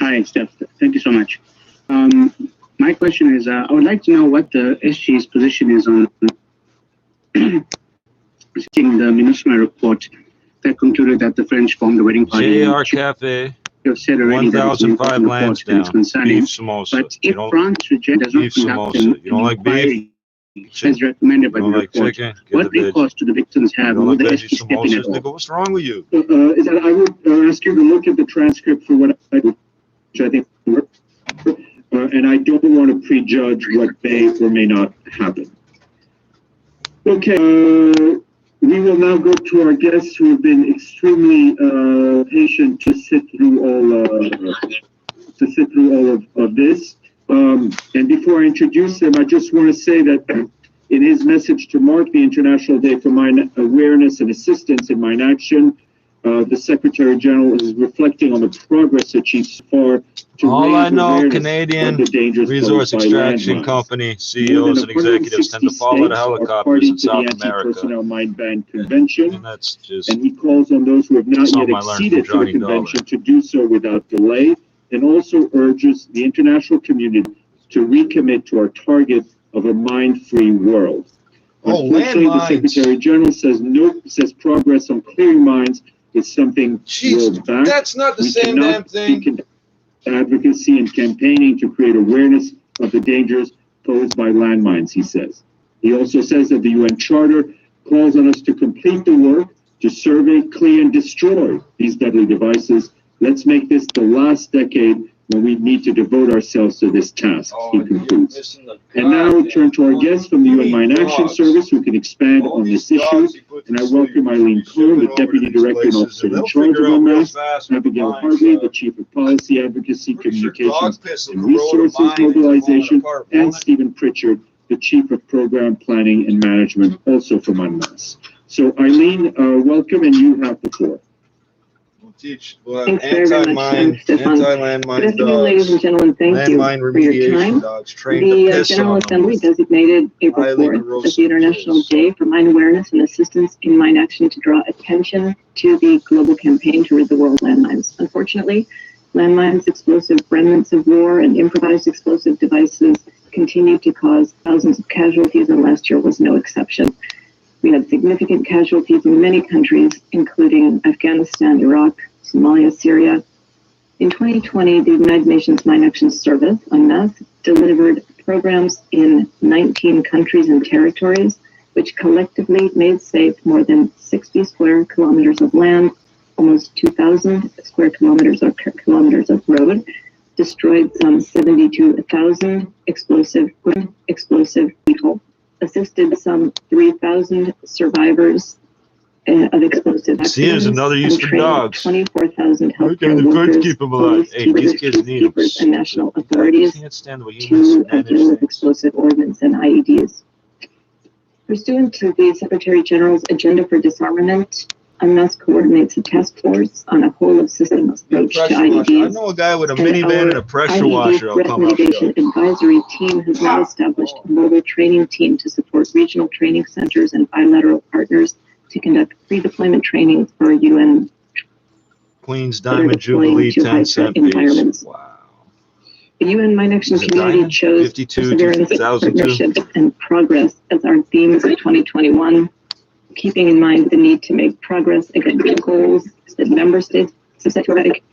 Hi, Steph. Thank you so much. My question is, I would like to know what the SG's position is on seeing the MINUSMA report that concluded that the French formed the wedding party. JR Cafe, You have said already that it's 1005 Lansdowne, concerning. beef samosa. But if France rejects, does not beef conduct samosa. You don't like beef? as recommended by You the don't like report, chicken? what recourse do the victims have? You don't Will like the veggie SG step in at samosas? all? Nigga, what's wrong with you? Is that I would ask you to look at the transcript for what which I think worked, and I don't want to prejudge what may or may not happen. Okay, we will now go to our guests who have been extremely patient to sit through all of this. And before I introduce them, I just want to say that in his message to mark the International Day for Mine Awareness and Assistance in Mine Action, the Secretary General is reflecting on the progress achieved so far to All I raise know, awareness Canadian of the dangers resource posed by extraction landmines. company More CEOs than and executives tend to 160 fall out of states are helicopters party in to the South America. Anti-Personnel Mine Ban Convention, And that's just and he calls on those who have not yet something I learned from acceded to the Johnny convention to do so without delay, and also urges the international community to recommit to our target of a mine-free world. Unfortunately, the Secretary General says progress on clearing mines is something rolled back. That's not the same damn thing. Advocacy and campaigning to create awareness of the dangers posed by landmines, he says. He also says that the UN Charter calls on us to complete the work to survey, clear, and destroy these deadly devices. Let's make this the last decade when we need to devote ourselves to this task, he concludes. And now we turn to our guests from the UN Mine Action Service who can expand on this issue. And I welcome Eileen Cohn, the Deputy Director and Officer in charge of OMAS, Abigail Harvey, the Chief of Policy Advocacy, Communications and Resources Mobilization, and Stephen Pritchard, the Chief of Program Planning and Management, also from UNMAS. So Eileen, welcome, and you have the floor. Teach anti-mine, anti-landmine dogs, ladies and gentlemen, thank you for your time. Dogs, the General Assembly designated April 4th as the International Day for Mine Awareness and Assistance in Mine Action to draw attention to the global campaign to rid the world of landmines. Unfortunately, landmines, explosive remnants of war, and improvised explosive devices continue to cause thousands of casualties, and last year was no exception. We had significant casualties in many countries, including Afghanistan, Iraq, Somalia, Syria. In 2020, the United Nations Mine Action Service, UNMAS, delivered programs in 19 countries and territories, which collectively made safe more than 60 square kilometers of land, almost 2,000 square kilometers of road, destroyed some 72,000 explosive people, assisted some 3,000 survivors of explosive accidents. See, there's another use for dogs. 24,000 healthcare workers, keep them alive. Hey, these kids need them. and national authorities Can't stand what to humans deal with explosive ordnance and IEDs. Pursuant to the Secretary General's agenda for disarmament, UNMAS coordinates a task force on a whole of systems approach to IEDs. I know a guy with a minivan and a pressure washer. Threat mitigation advisory team has now established a mobile training team to support regional training centers and bilateral partners to conduct pre-deployment training for UN Queen's Diamond Jubilee 10-cent piece. Wow. The UN Mine Action community chose perseverance, partnership, and progress as our themes of 2021, keeping in mind the need to make progress against the goals that member states have set to eradicate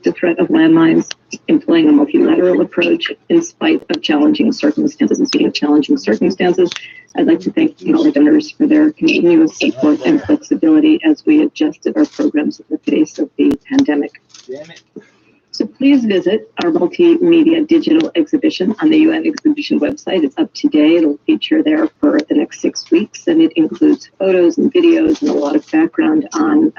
the threat of landmines, employing a multilateral approach in spite of challenging circumstances. And speaking of challenging circumstances, I'd like to thank all our donors for their continuous support and flexibility as we adjusted our programs in the face of the pandemic. So please visit our multimedia digital exhibition on the UN exhibition website. It's up today. It'll feature there for the next 6 weeks, and it includes photos and videos and a lot of background on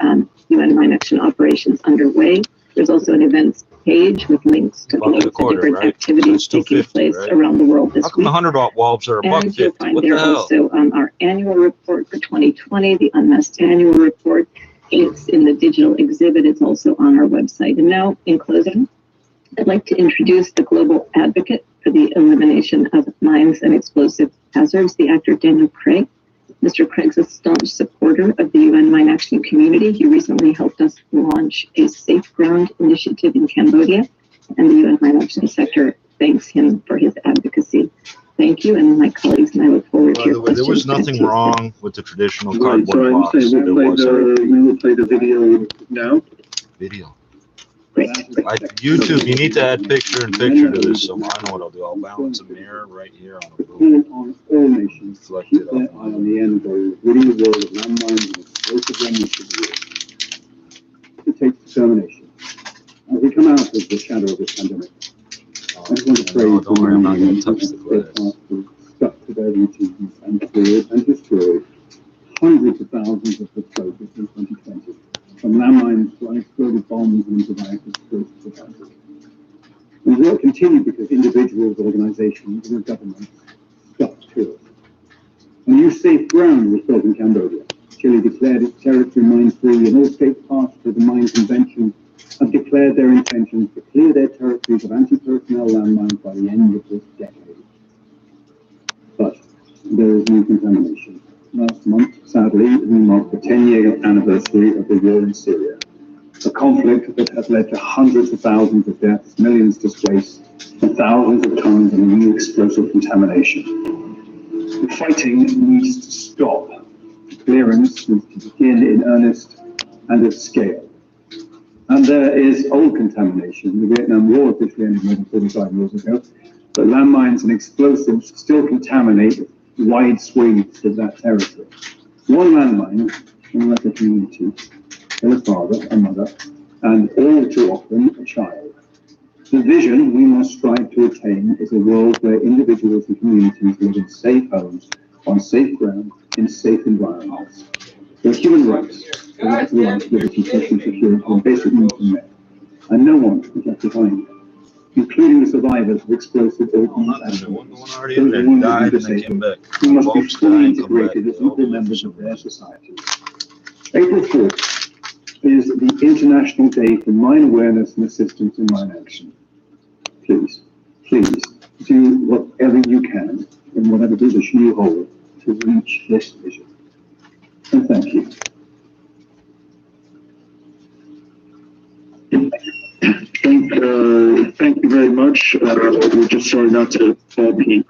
UN mine action operations underway. There's also an events page with links to loads of different activities taking place around the world this week. How come the 100-watt bulbs are And you'll find there also our annual report for 2020, the UNMAS annual report. It's in the digital exhibit. It's also on our website. And now, in closing, I'd like to introduce the global advocate for the elimination of mines and explosive hazards, the actor Daniel Craig. Mr. Craig's a staunch supporter of the UN Mine Action community. He recently helped us launch a Safe Ground initiative in Cambodia and the UN Mine Action Sector thanks him for his advocacy. Thank you, and my colleagues and I look forward to By your the way, there questions. was nothing wrong with the traditional Right, so cardboard I'm box. saying There we wasn't. will play the video now. Video. Great. YouTube, you need to add picture and picture to this, so I know what I'll do. I'll balance a mirror right here on a boom. On all nations, Reflect keep it their up. eye on the end goal, winning the world of landmines and explosive ammunition war. It takes determination. As we come out of the shadow of this pandemic, I just want to pray No, don't worry, I'm not going to for touch the glass. stuck to their routines and cleared and destroyed hundreds of thousands of explosives in 2020, from landmines to unexploded bombs and improvised explosive devices. And will continue because individuals, organizations, and governments stuck to it. A new safe ground was built in Cambodia. Chile declared its territory mine-free, and all states parties to the Mine Convention have declared their intentions to clear their territories of anti-personnel landmines by the end of this decade. But there is new contamination. Last month, sadly, we marked the 10-year anniversary of the war in Syria, a conflict that has led to hundreds of thousands of deaths, millions displaced, and thousands of tons of new explosive contamination. The fighting needs to stop. Clearance needs to begin in earnest and at scale. And there is old contamination. The Vietnam War officially ended more than 45 years ago, but landmines and explosives still contaminate wide swathes of that territory. One landmine can wreck a community, kill a father, a mother, and all too often a child. The vision we must strive to attain is a world where individuals and communities live in safe homes, on safe ground, in safe environments. Where human rights, the right to life, liberty, safety, security, and basic needs are met, and no one is left behind, including the survivors of explosive ordnance The one already in there died and then came back. who must be Bulbs fully died and come back. integrated as They all equal do it for members some of their reason. society. April 4th is the International Day for Mine Awareness and Assistance in Mine Action. Please, please, do whatever you can in whatever position you hold to reach this vision. And thank you. Thank you very much. We're just sorry not to all be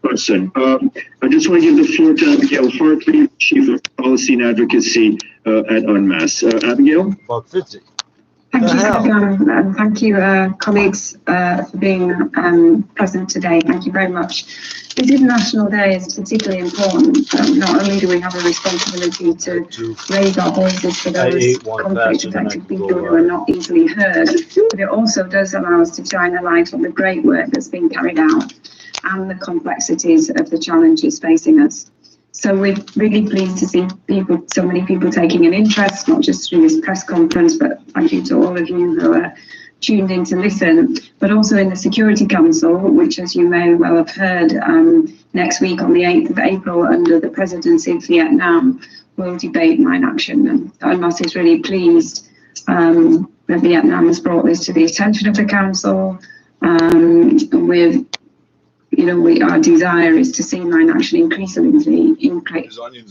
person. I just want to give the floor to Abigail Hartley, Chief of Policy and Advocacy at UNMAS. Abigail? About 50. Thank you, hell? John, and thank you, colleagues, for being present today. Thank you very much. This International Day is particularly important. Not only do we have a responsibility to raise our voices for those conflict-affected people who are not easily heard, but it also does allow us to shine a light on the great work that's been carried out and the complexities of the challenges facing us. So we're really pleased to see so many people taking an interest, not just through this press conference, but thank you to all of you who are tuned in to listen, but also in the Security Council, which, as you may well have heard, next week on the 8th of April, under the presidency of Vietnam, will debate mine action. And UNMAS is really pleased that Vietnam has brought this to the attention of the Council with our desire is to see mine action increasingly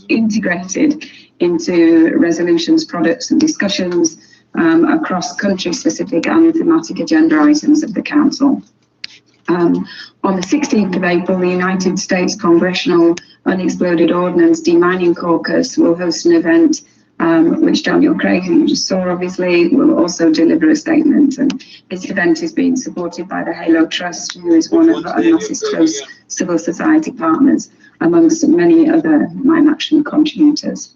integrated into resolutions, products and discussions across country-specific and thematic agenda items of the Council. On the 16th of April, the United States Congressional Unexploded Ordnance Demining Caucus will host an event which Daniel Craig, who you just saw obviously, will also deliver a statement. And this event is being supported by the Halo Trust, who is one of UNMAS's close civil society partners, amongst many other mine action contributors.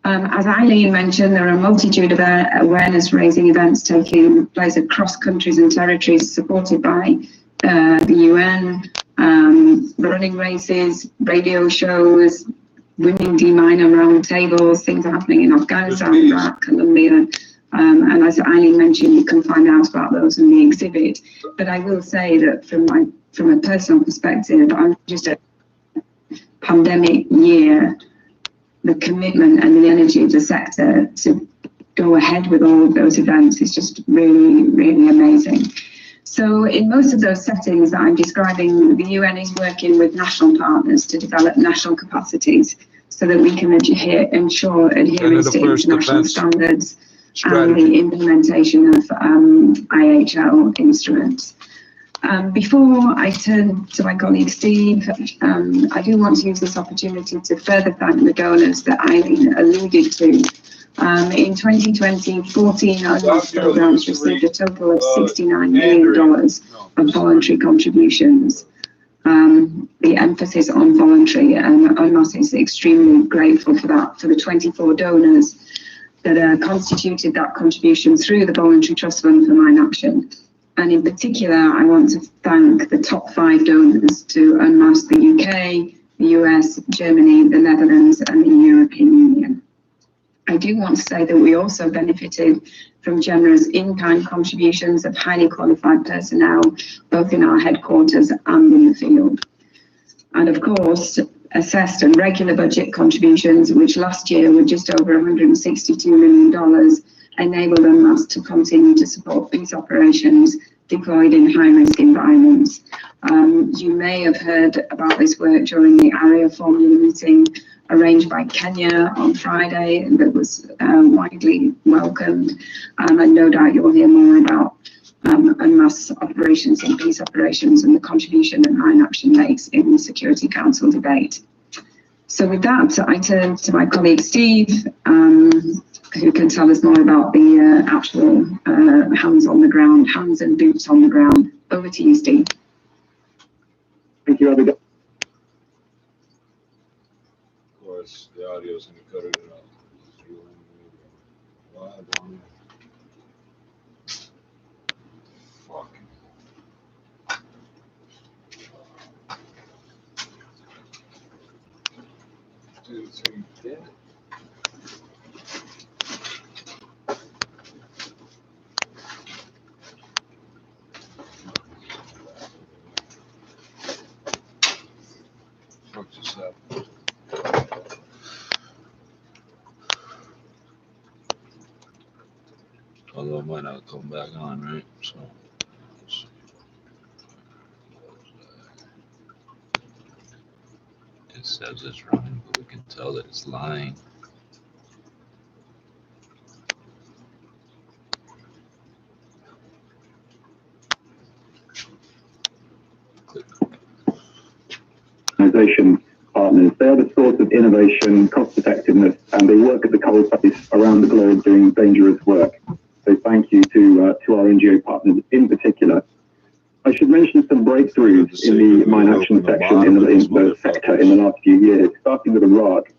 As Eileen mentioned, there are a multitude of awareness-raising events taking place across countries and territories, supported by the UN, running races, radio shows, women deminer round tables. Things are happening in Afghanistan, Iraq, Colombia, and as Eileen mentioned, you can find out about those in the exhibit. But I will say that from a personal perspective, I'm just a pandemic year. The commitment and the energy of the sector to go ahead with all of those events is just really, really amazing. So in most of those settings that I'm describing, the UN is working with national partners to develop national capacities so that we can ensure adherence to international standards, and the implementation of IHL instruments. Before I turn to my colleague Steve, I do want to use this opportunity to further thank the donors that Eileen alluded to. In 2020, 14 UNMOS programs received a total of $69 million of voluntary contributions. The emphasis on voluntary, and UNMOS is extremely grateful for that, for the 24 donors that constituted that contribution through the Voluntary Trust Fund for Mine Action. And in particular, I want to thank the top 5 donors to UNMOS, the UK, the US, Germany, the Netherlands, and the European Union. I do want to say that we also benefited from generous in-kind contributions of highly qualified personnel, both in our headquarters and in the field. And of course, assessed and regular budget contributions, which last year were just over $162 million, enabled UNMOS to continue to support these operations deployed in high-risk environments. You may have heard about this work during the ARIA formula meeting arranged by Kenya on Friday, that was widely welcomed, and no doubt you'll hear more about UNMOS operations and peace operations and the contribution that Mine Action makes in the Security Council debate. So with that, I turn to my colleague Steve, who can tell us more about the actual hands on the ground, hands and boots on the ground. Over to you, Steve. Thank you, everybody. Of course, the audio is going to cut it out. Fuck. Yeah. Fuck this up. Although it might not come back on, right? So let's see. It says it's running, but we can tell that it's lying. Click. Organization partners. They're the source of innovation, cost effectiveness, and they work at the coal face around the globe doing dangerous work. So thank you to our NGO partners in particular. I should mention some breakthroughs in the mine action section in the sector in the last few years, starting with Iraq.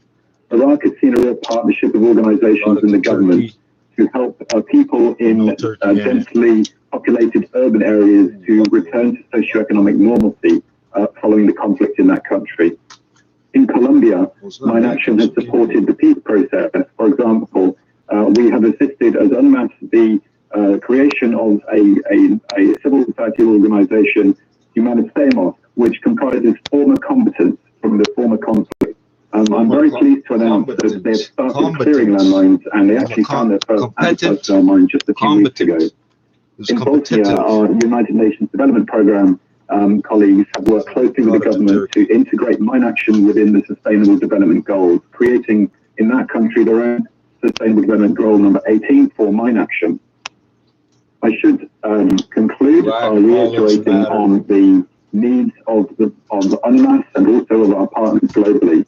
Iraq has seen a real partnership of organizations and the government to help people in densely populated urban areas to return to socioeconomic normalcy following the conflict in that country. In Colombia, Mine Action has supported the peace process. For example, we have assisted as UNMAS the creation of a civil society organization, Humanistemos, which comprises former combatants from the former conflict. I'm very pleased to announce that they've started clearing landmines, and they actually found their first anti-personnel mine just a few weeks ago. In Bosnia, our United Nations Development Programme colleagues have worked closely with the government to integrate mine action within the Sustainable Development Goals, creating in that country their own Sustainable Development Goal number 18 for mine action. I should conclude by reiterating on the needs of UNMAS and also of our partners globally.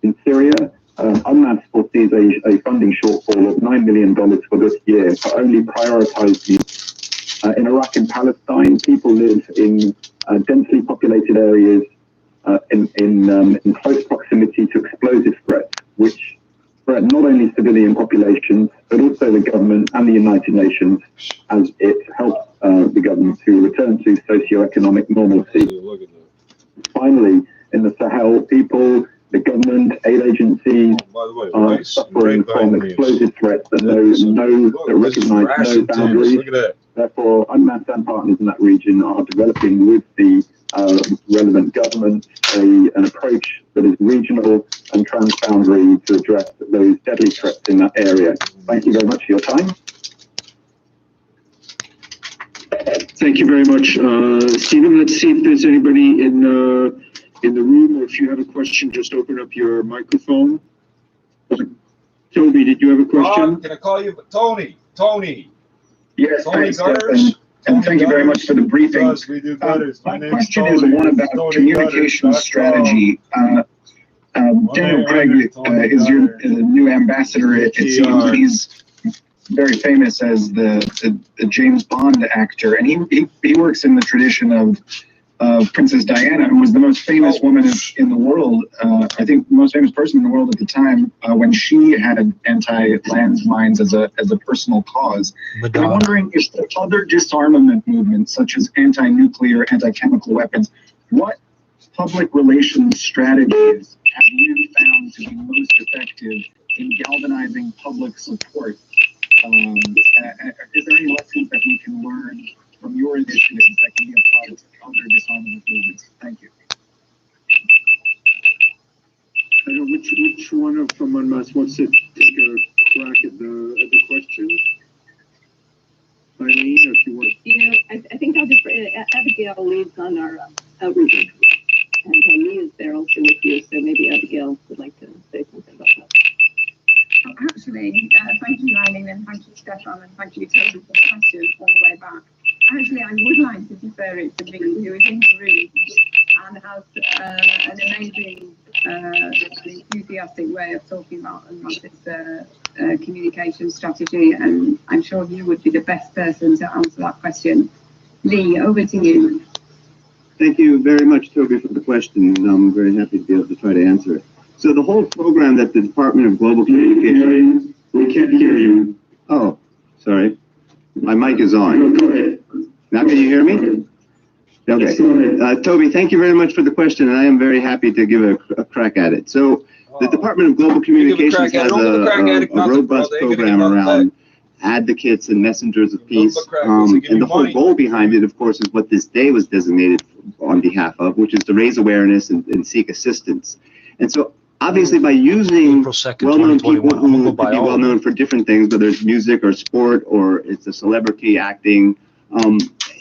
In Syria, UNMAS foresees a funding shortfall of $9 million for this year for only prioritized needs. In Iraq and Palestine, people live in densely populated areas in close proximity to explosive threats, which threaten not only civilian populations, but also the government and the United Nations as it helps the government to return to socioeconomic normalcy. Finally, in the Sahel, people, the government, aid agencies are suffering from explosive threats that recognize no boundaries. Therefore, UNMAS and partners in that region are developing with the relevant governments an approach that is regional and transboundary to address those deadly threats in that area. Thank you very much for your time. Thank you very much, Stephen. Let's see if there's anybody in the room, or if you have a question, just open up your microphone. Toby, did you have a question? Can I call you Tony? Tony. Yes, Tony thanks, Gutters. and thank you very much for the briefing. Yes, we do gutters. My question is one about communication strategy. Daniel Craig is your new ambassador. It seems he's very famous as the James Bond actor, and he works in the tradition of Princess Diana, who was the most famous woman in the world. I think the most famous person in the world at the time when she had anti-landmines as a personal cause. And I'm wondering if the other disarmament movements, such as anti-nuclear, anti-chemical weapons, what public relations strategies have you found to be most effective in galvanizing public support? Is there any lessons that we can learn from your initiatives that can be applied to other disarmament movements? Thank you. I don't know which one of from us wants to take a crack at the question. Eileen, if you want. I think I'll just, Abigail leads on our outreach. And Lee is there also with you, so maybe Abigail would like to say something about that. Actually, thank you, Eileen, and thank you, Stefan, and thank you, Toby, for the question all the way back. Actually, I would like to defer it to Lee, who is in the room and has an amazing, enthusiastic way of talking about this communication strategy, and I'm sure you would be the best person to answer that question. Lee, over to you. Thank you very much, Toby, for the question, and I'm very happy to be able to try to answer it. So the whole program that the Department of Global Communication... We can't hear you. Oh, sorry. My mic is on. No, go ahead. Now can you hear me? Okay. Toby, thank you very much for the question, and I am very happy to give a crack at it. So the Department of Global Communications has a robust program around advocates and messengers of peace. And the whole goal behind it, of course, is what this day was designated on behalf of, which is to raise awareness and seek assistance. And so obviously by using well-known people who could be well-known for different things, whether it's music or sport or it's a celebrity acting,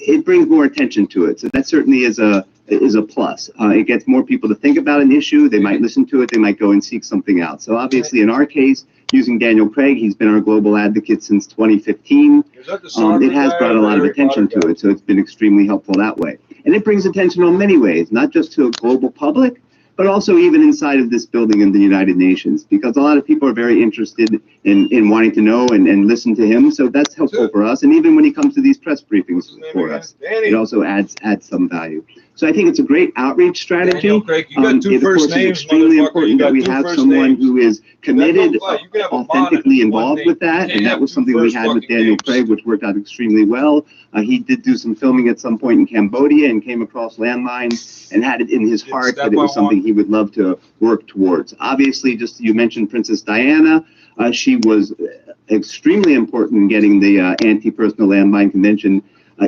it brings more attention to it. So that certainly is a plus. It gets more people to think about an issue. They might listen to it. They might go and seek something out. So obviously in our case, using Daniel Craig, he's been our global advocate since 2015. It has brought a lot of attention to it. So it's been extremely helpful that way. And it brings attention on many ways, not just to a global public, but also even inside of this building in the United Nations, because a lot of people are very interested in wanting to know and listen to him. So that's helpful for us. And even when he comes to these press briefings for us, it also adds some value. So I think it's a great outreach strategy. Daniel Craig, you got two first names, it's extremely important that we have someone who is committed, authentically involved with that. And that was something we had with Daniel Craig, which worked out extremely well. He did do some filming at some point in Cambodia and came across landmines and had it in his heart that it was something he would love to work towards. Obviously, just you mentioned Princess Diana. She was extremely important in getting the Anti-Personal Landmine Convention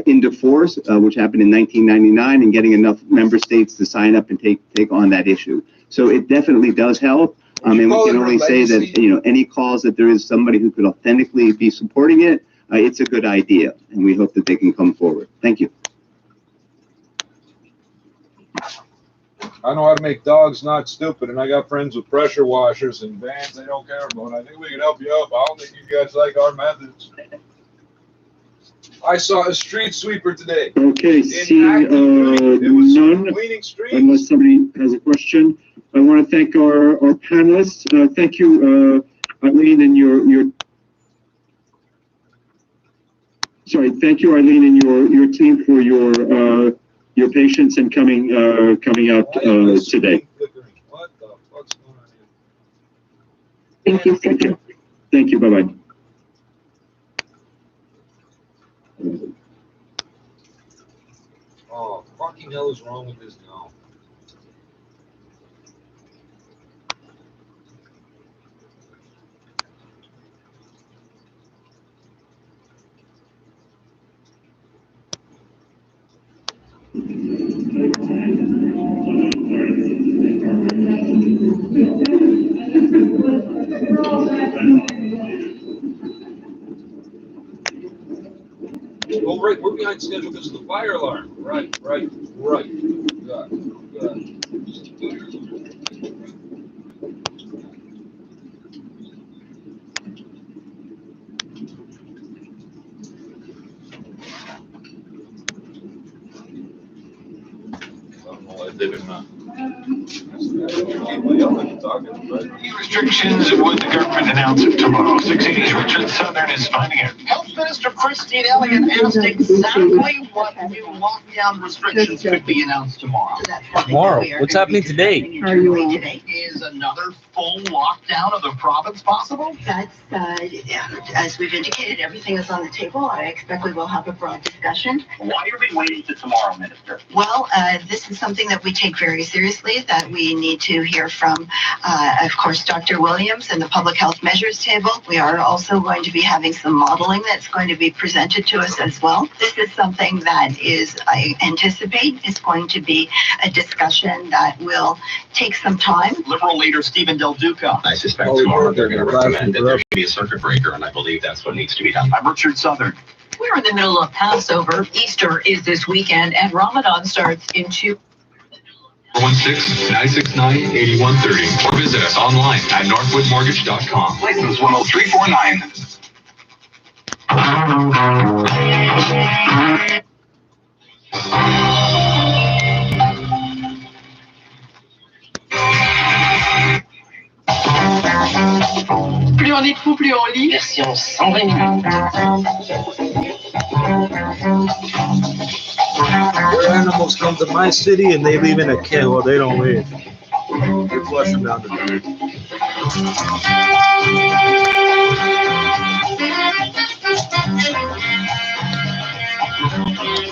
into force, which happened in 1999, and getting enough member states to sign up and take on that issue. So it definitely does help. And we can only say that, any cause that there is somebody who could authentically be supporting it, it's a good idea, and we hope that they can come forward. Thank you. I know how to make dogs not stupid, and I got friends with pressure washers and vans they don't care about. I think we can help you out, but I don't think you guys like our methods. I saw a street sweeper today. Okay, seeing none, unless somebody has a question. I want to thank our panelists. Thank you, Eileen, and thank you, Eileen, and your team for your patience and coming out today. What the fuck's going on here? Thank you, Stefan. Thank you. Bye-bye. Oh, fucking hell is wrong with this now? Oh, right, we're behind schedule because of the fire alarm. Right. Good. Restrictions would the government announce it tomorrow? 680's Richard Southern is finding out. Health Minister Christine Elliott asked exactly what new lockdown restrictions could be announced tomorrow. Tomorrow? What's happening today? Today is another full lockdown of the province possible? That's, as we've indicated, everything is on the table. I expect we will have a broad discussion. Why are we waiting to tomorrow, Minister? Well, this is something that we take very seriously, that we need to hear from, of course, Dr. Williams and the Public Health Measures Table. We are also going to be having some modeling that's going to be presented to us as well. This is something that I anticipate is going to be a discussion that will take some time. Liberal leader Stephen Del Duca. I suspect tomorrow they're going to recommend that there should be a circuit breaker, and I believe that's what needs to be done. I'm Richard Southern. We're in the middle of Passover. Easter is this weekend, and Ramadan starts in 416-969-8130 or visit us online at northwoodmortgage.com. License 10349. Plus on est de fou, plus on lit. Version 120 minutes. Where animals come to my city and they leave in a kennel. Well, they don't leave. They flush them down the drain.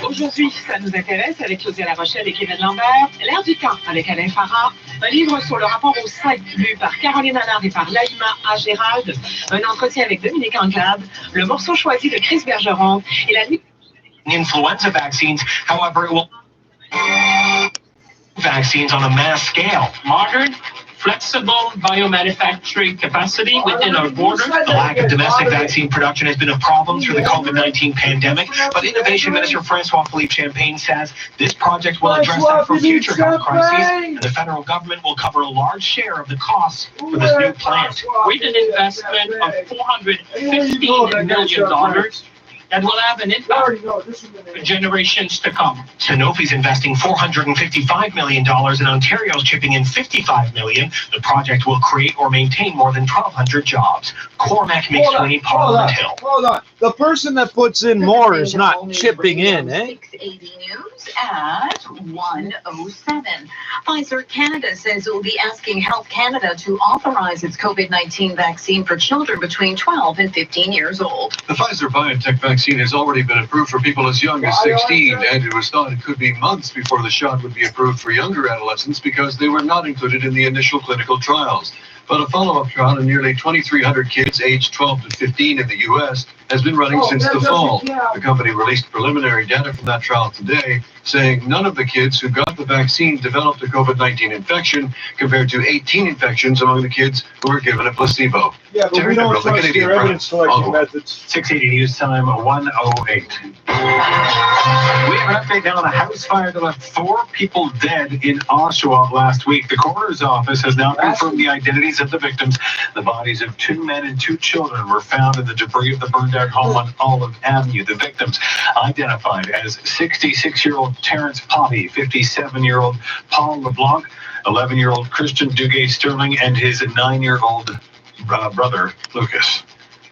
Aujourd'hui, ça nous intéresse avec Claudia La Rochelle et Kevin Lambert. L'air du temps avec Alain Farah. Un livre sur le rapport au sein lu par Caroline Allard et par Laïma A. Gérald. Un entretien avec Dominique Anglade. Le morceau choisi de Chris Bergeron et la nuit. Influenza vaccines, however, it will vaccines on a mass scale. Modern, flexible biomanufacturing capacity within our borders. The lack of domestic vaccine production has been a problem through the COVID-19 pandemic, but Innovation Minister Francois-Philippe Champagne says this project will address that for future health crises, and the federal government will cover a large share of the costs for this new plant. With an investment of $415 million, that will have an impact for generations to come. Sanofi's investing $455 million and Ontario's chipping in $55 million. The project will create or maintain more than 1,200 jobs. Cormac McSweeney, Parliament Hill. Hold on. The person that puts in more is not chipping in, eh? 680 News at 1:07. Pfizer Canada says it will be asking Health Canada to authorize its COVID-19 vaccine for children between 12 and 15 years old. The Pfizer-BioNTech vaccine has already been approved for people as young as 16, and it was thought it could be months before the shot would be approved for younger adolescents because they were not included in the initial clinical trials. But a follow-up trial in nearly 2,300 kids aged 12 to 15 in the U.S. has been running since the fall. The company released preliminary data from that trial today, saying none of the kids who got the vaccine developed a COVID-19 infection, compared to 18 infections among the kids who were given a placebo. Yeah, but we don't trust your evidence collection methods. 680 News Time, 1:08. We have an update now on a house fire that left 4 people dead in Oshawa last week. The coroner's office has now confirmed the identities of the victims. The bodies of 2 men and 2 children were found in the debris of the burned-out home on Olive Avenue. The victims identified as 66-year-old Terrence Poppy, 57-year-old Paul LeBlanc, 11-year-old Christian Duguay Sterling, and his 9-year-old brother, Lucas.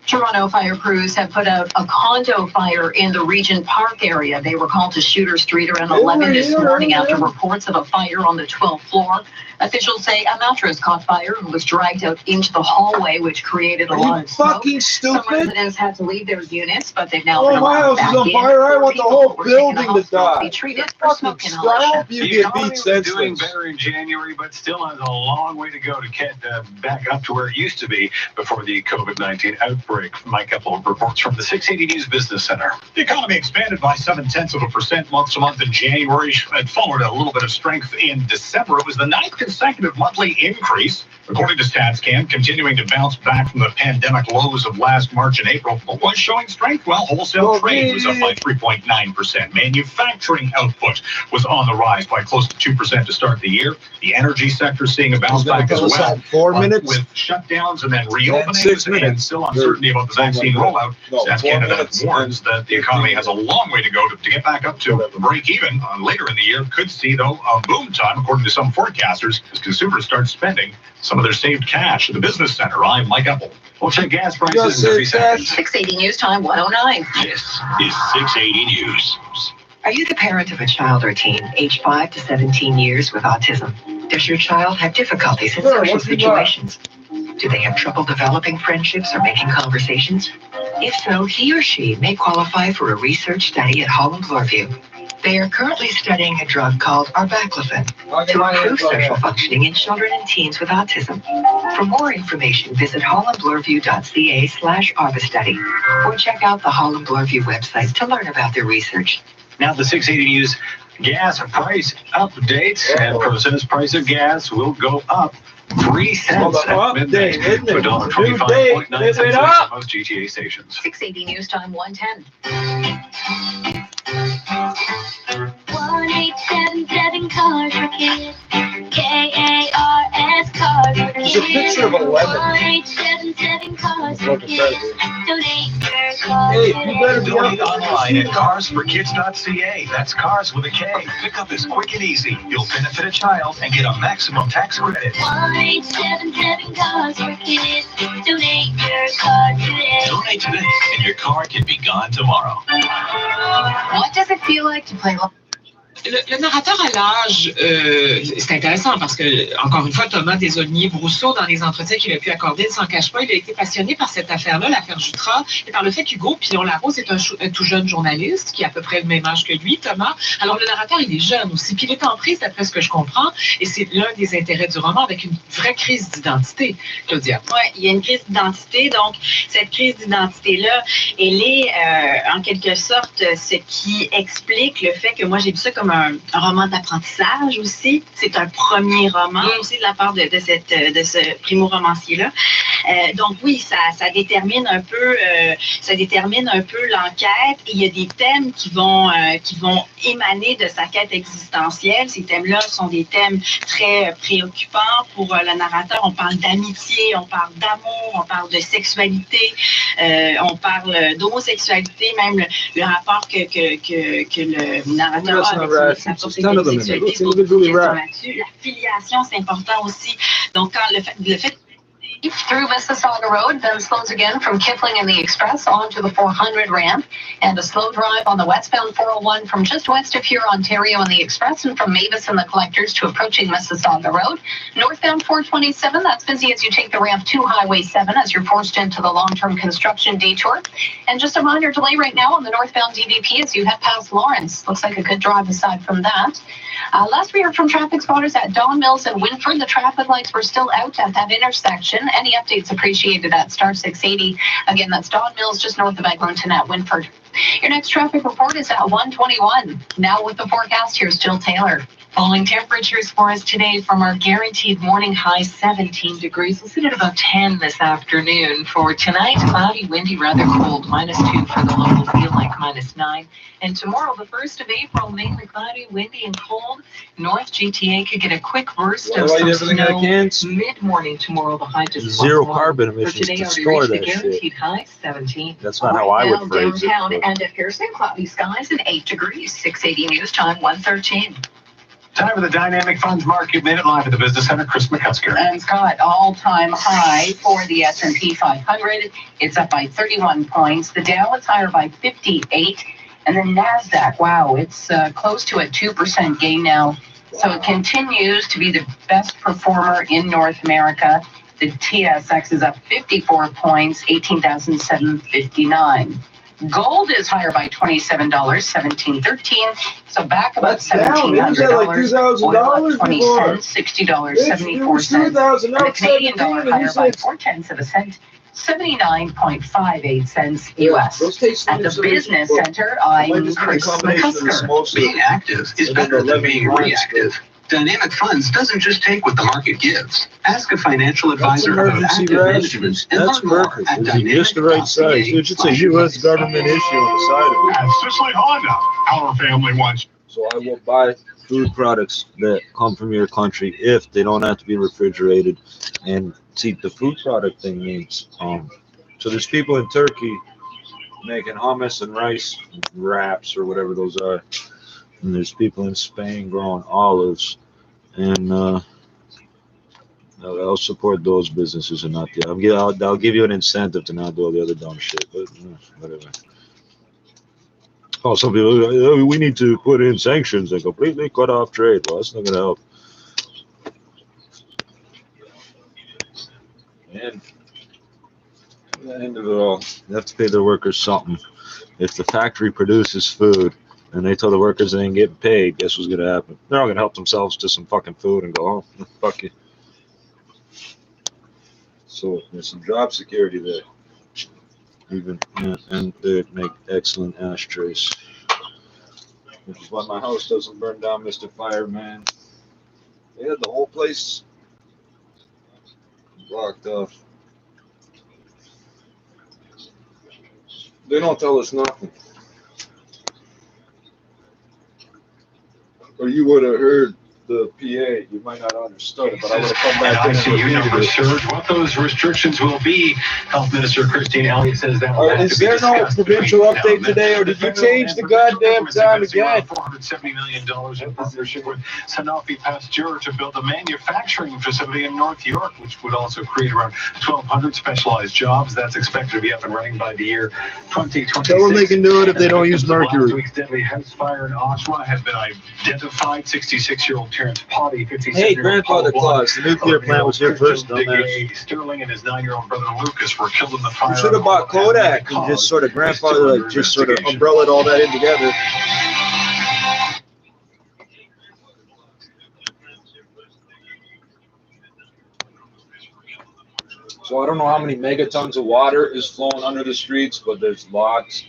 Toronto fire crews have put out a condo fire in the Regent Park area. They were called to Shooter Street around 11 this morning after reports of a fire on the 12th floor. Officials say a mattress caught fire and was dragged out into the hallway, which created a lot of smoke. Fucking stupid. Some residents had to leave their units, but they've now been my allowed house back is on in. fire. I want the whole People were taken building to hospital die. be treated for smoke inhalation. You The get economy beat was senseless. doing better in January, but still has a long way to go to get back up to where it used to be before the COVID-19 outbreak. Mike, a couple of reports from the 680 News Business Center. The economy expanded by 0.7% month to month in January. It followed a little bit of strength in December. It was the 9th consecutive monthly increase According to StatsCan, continuing to bounce back from the pandemic lows of last March and April, but was showing strength. Well, wholesale trade was up by 3.9%. Manufacturing output was on the rise by close to 2% to start the year. The energy sector seeing a bounce back as well. 4 minutes? With shutdowns and then reopenings and still uncertainty about the vaccine rollout, Stats Canada warns that the economy has a long way to go to get back up to break even later in the year. Could see, though, a boom time, according to some forecasters, as consumers start spending some of their saved cash at the business center. I'm Mike Apple. We'll check gas prices in 30 seconds. 680 News Time 109. This is 680 News. Are you the parent of a child or teen aged 5 to 17 years with autism? Does your child have difficulties in social situations? Do they have trouble developing friendships or making conversations? If so, he or she may qualify for a research study at Holland Bloorview. They are currently studying a drug called arbaclofen to improve social functioning in children and teens with autism. For more information, visit hollandbloorview.ca/arbastudy or check out the Holland Bloorview website to learn about their research. Now the 680 News gas price update, and Procentus price of gas will go up 3 cents at midnight to $1.25.9 for most GTA stations. 680 News Time 110. 1877 Cars for Kids. KARS Cars for Kids. There's a picture of a lemon. 1877 Cars for Kids. Donate your car today. Donate online at carsforkids.ca. That's cars with a K. Pickup is quick and easy. You'll benefit a child and get a maximum tax credit. 1877 Cars for Kids. Donate your car today. Donate today, and your car can be gone tomorrow. What does it feel like to play? Le narrateur à l'âge, c'est intéressant parce que, encore une fois, Thomas Desaulniers-Brousseau, dans les entretiens qu'il a pu accorder, ne s'en cache pas, il a été passionné par cette affaire-là, l'affaire Jutras, et par le fait qu'Hugo Pillon-Larose est un tout jeune journaliste qui a à peu près le même âge que lui, Thomas. Alors, le narrateur, il est jeune aussi, puis il est en prise, d'après ce que je comprends, et c'est l'un des intérêts du roman, avec une vraie crise d'identité, Claudia. Oui, il y a une crise d'identité, donc cette crise d'identité-là, elle est en quelque sorte ce qui explique le fait que moi, j'ai vu ça comme un roman d'apprentissage aussi. C'est un premier roman aussi de la part de ce primo-romancier-là. Donc oui, ça détermine un peu l'enquête. Et il y a des thèmes qui vont émaner de sa quête existentielle. Ces thèmes-là sont des thèmes très préoccupants pour le narrateur. On parle d'amitié, on parle d'amour, on parle de sexualité, on parle d'homosexualité, même le rapport que le narrateur a avec sa propre sexualité. La filiation, c'est important aussi. Donc, quand le fait through Mississauga Road, then slows again from Kipling and the Express onto the 400 ramp, and a slow drive on the westbound 401 from just west of here, Ontario and the Express, and from Mavis and the Collectors to approaching Mississauga Road. Northbound 427, that's busy as you take the ramp to Highway 7 as you're forced into the long-term construction detour. And just a minor delay right now on the northbound DVP as you head past Lawrence. Looks like a good drive aside from that. Last we heard from traffic spotters at Don Mills and Winford, the traffic lights were still out at that intersection. Any updates appreciated at star 680. Again, that's Don Mills just north of Eglinton at Winford. Your next traffic report is at 1:21. Now with the forecast, here's Jill Taylor. Following temperatures for us today from our guaranteed morning high 17 degrees. We'll sit at about 10 this afternoon. For tonight, cloudy, windy, rather cold, -2 for the low, feel like -9. And tomorrow, the 1st of April, mainly cloudy, windy, and cold. North GTA could get a quick burst of some snow mid-morning tomorrow. The high just zero carbon emissions for today, to we store reached the that guaranteed shit. high 17. That's not how I would phrase it. Downtown and at Pearson, cloudy skies and 8 degrees. 680 News Time 1:13. Time for the Dynamic Funds Market Minute live at the Business Center. Chris McCusker. And Scott, all-time high for the S&P 500. It's up by 31 points. The Dow is higher by 58. And then NASDAQ, wow, it's close to a 2% gain now. So it continues to be the best performer in North America. The TSX is up 54 points, 18,759. Gold is higher by $27, $17.13. So back about $1,700. Oil up 20 cents, $60.74. And the Canadian dollar higher by 0.4 cents. 79.58 cents US. At the Business Center, I'm Chris McCusker. Being active is better than being reactive. Dynamic Funds doesn't just take what the market gives. Ask a financial advisor about emergency active rations. management and That's learn more perfect. at It's just the right size. It should say U.S. government issue on the side of it. At Sickley Honda, our family wants. So I will buy food products that come from your country if they don't have to be refrigerated. And see, the food product thing means, so there's people in Turkey making hummus and rice wraps or whatever those are. And there's people in Spain growing olives. And I'll support those businesses and not the other. I'll give you an incentive to not do all the other dumb shit, but whatever. Oh, some people, we need to put in sanctions and completely cut off trade. Well, that's not going to help. And at the end of it all, they have to pay their workers something. If the factory produces food and they tell the workers they ain't getting paid, guess what's going to happen? They're all going to help themselves to some fucking food and go, oh, fuck you. So there's some job security there. Even, yeah, and they make excellent ashtrays. Which is why my house doesn't burn down, Mr. Fireman. They had the whole place blocked off. They don't tell us nothing. Or you would have heard the PA, you might not have understood it, but I would have come back And in. ICU numbers surge. What those restrictions will be, Health Minister Christine Elliott says that will have Is to be there no discussed provincial between now update and then. today, or did you change the goddamn time again? $470 million in partnership with Sanofi Pasteur to build a manufacturing facility in North York, which would also create around 1,200 specialized jobs. That's expected to be up and running by the year 2026. Tell them they can do it if they don't use mercury. Last week's deadly house fire in Oshawa has been identified. 66-year-old Terrence Potty, 57-year-old Hey, Grandfather Claus, the nuclear plant was here first, dumbass. Sterling and his 9-year-old brother Lucas were killed in the fire. You should have bought Kodak and just sort of grandfather, like, just sort of umbrellaed all that in together. So I don't know how many megatons of water is flowing under the streets, but there's lots.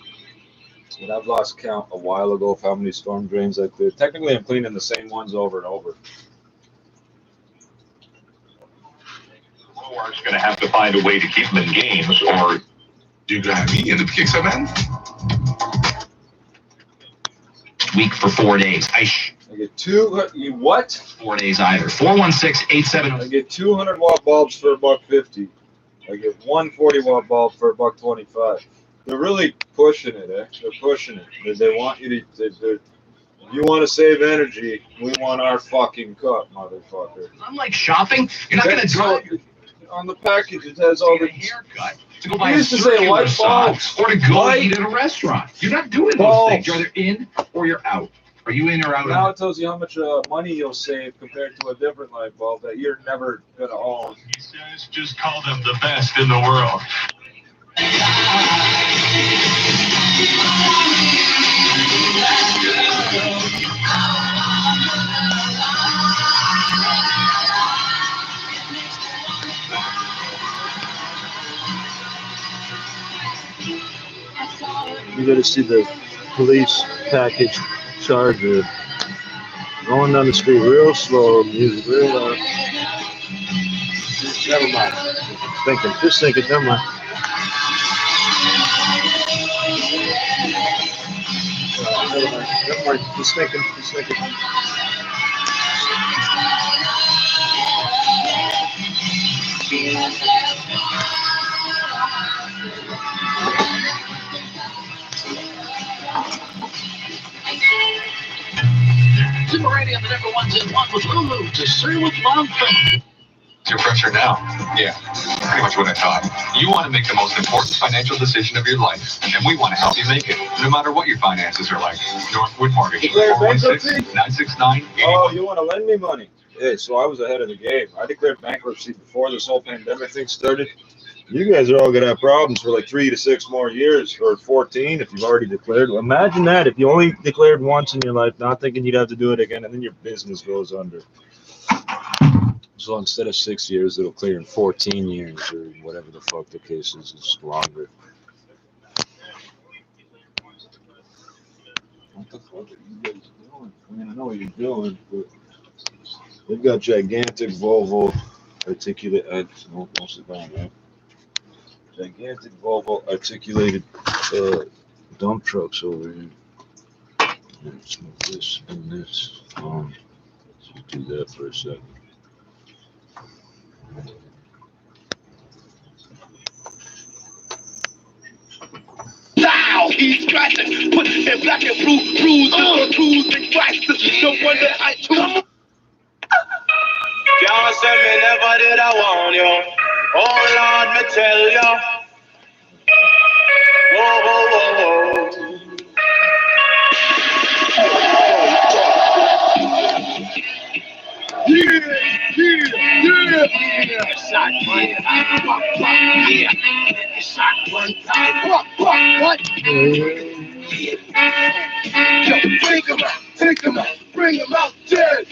But I've lost count a while ago of how many storm drains I cleared. Technically, I'm cleaning the same ones over and over. Are going to have to find a way to keep them in games, or du Grammy in the Pixamen? Week for 4 days. I get what? 4 days either. 416-87. I get 200 watt bulbs for $1.50. I get 140 watt bulb for $1.25. They're really pushing it, eh? They're pushing it. They want you to. If you want to save energy, we want our fucking cut, motherfucker. I'm like shopping. You're not gonna drive. On the package, it has all the haircut. To go buy used to say white bulbs or to go eat at a restaurant. You're not doing those things. You're either in or you're out. Are you in or out? Now it tells you how much money you'll save compared to a different light bulb that you're never gonna own. These guys just call them the best in the world. You gotta see the police package charger going down the street real slow, music real loud. Never mind. Just thinking, never mind. Never mind. Just thinking. Super Radio, the number one's in one with Lulu to serve with mom. Your pressure now. Yeah, pretty much what I thought. You want to make the most important financial decision of your life, and we want to help you make it, no matter what your finances are like. Northwood Mortgage, 416-969-81. Oh, you want to lend me money? Hey, so I was ahead of the game. I declared bankruptcy before this whole pandemic thing started. You guys are all going to have problems for like 3 to 6 more years, or 14 if you've already declared. Imagine that if you only declared once in your life, not thinking you'd have to do it again, and then your business goes under. So instead of 6 years, it'll clear in 14 years, or whatever the fuck the case is. It's longer. What the fuck are you guys doing? I mean, I know what you're doing, but They've got gigantic Volvo articulate. No, sit down, man. Gigantic Volvo articulated dump trucks over here. Let's move this and this. Let's do that for a second. Now he's scratching, put in black and blue, bruised and scratches. No wonder I took. Can't say me never did I want you. Oh Lord, me tell you. Whoa, whoa, whoa, whoa. Yeah. Shot one time. Yeah. Shot one time. What? Yo, take him out, bring him out dead.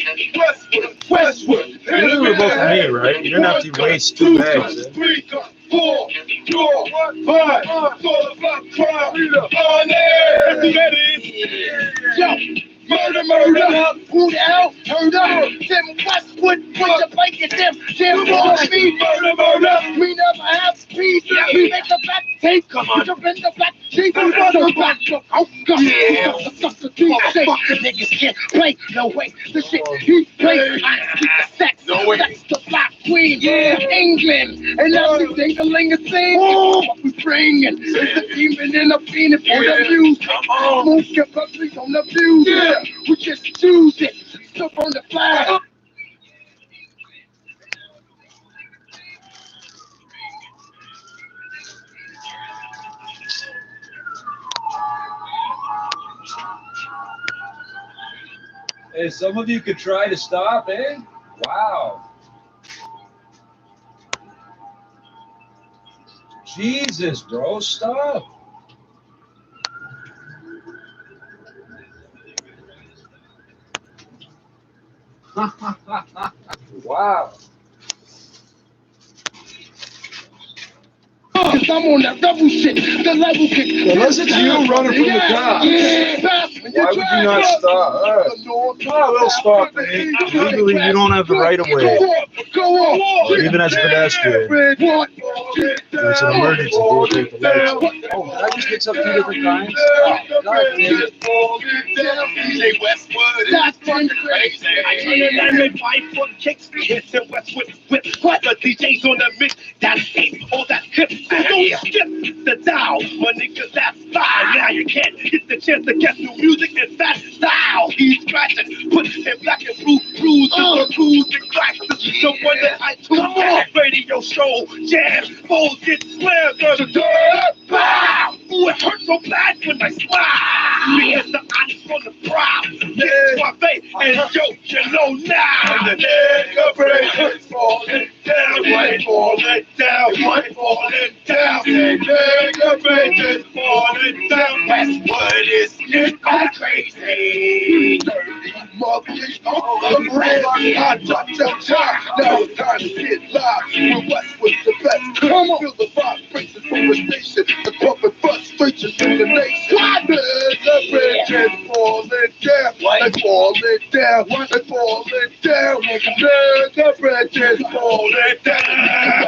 Westwood. You were both me, right? You didn't have to waste 2 bags. 3, 4, 5. All about crime. On air. Yo. Murder, who the hell? Heard up, Tim Westwood, put your blanket, Tim, me, murder, we never have peace, we make the back tape, come on, jump in the back, sheep, the back, oh, God, the niggas can't play, no way, the shit he plays, I speak the sex, no way, that's the black queen, England, and everything, the linger thing, what we bringing, is the demon in a fiend, for the views, come on, move your countries on the views, we just choose it. Stop on the flag. Hey, some of you could try to stop, eh? Wow. Jesus, bro, stop. Wow. Cause I'm on that double shit, the level kick. Unless it's you running from the cops. Why would you not stop? All right. Oh, we'll stop, man. Legally, you don't have the right of way. Go on. Even as a pedestrian. It's an emergency. We'll take the lights. Oh, did I just mix up 2 different times? Oh, God damn it. DJ Westwood, that's crazy. I turn 5-foot kicks, hits in Westwood with what? The DJ's on the mix, that's it, all that hip. So don't skip the dial, my niggas, that's fine. Now you can't get the chance to get new music in that style. He's scratching, put in black and blue, bruised and cracks. No wonder I took that radio show, jam, foes get slammed, bow. Ooh, it hurts so bad when I smile. Because the eyes on the brow, it's my face, and yo, you know now. The nigga break is falling down, right, falling down, right, falling down. The nigga break is falling down. Westwood is getting crazy. Dirty motherfuckers, I'm ready. I drop your time. Now it's time to get live. When Westwood's the best. Come on, feel the vibrations from the station. The pumping frustrations in the nation. The bridge is falling down. It's falling down. It's falling down. The bridge is falling down.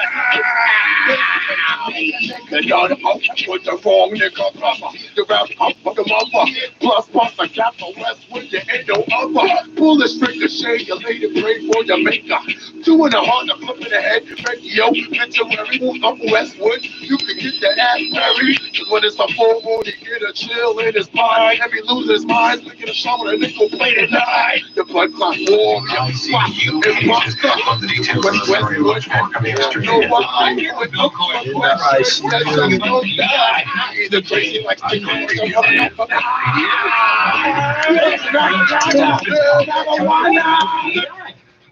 You're the most with the wrong nigga brother. The rap up for the mother. Plus, I got the Westwood, you ain't no other. Pull the string to shade, you lady pray for your maker. 2 in the heart, a flip in the head. Radio, obituary, up Westwood. You can get the ass buried. Cause when it's a full moon, he get a chill in his mind. Every lose his mind, picking a shovel and nickel plate at night. The blood clot warm, your spot, and monster. On the details of the story, much more coming yesterday. Either crazy like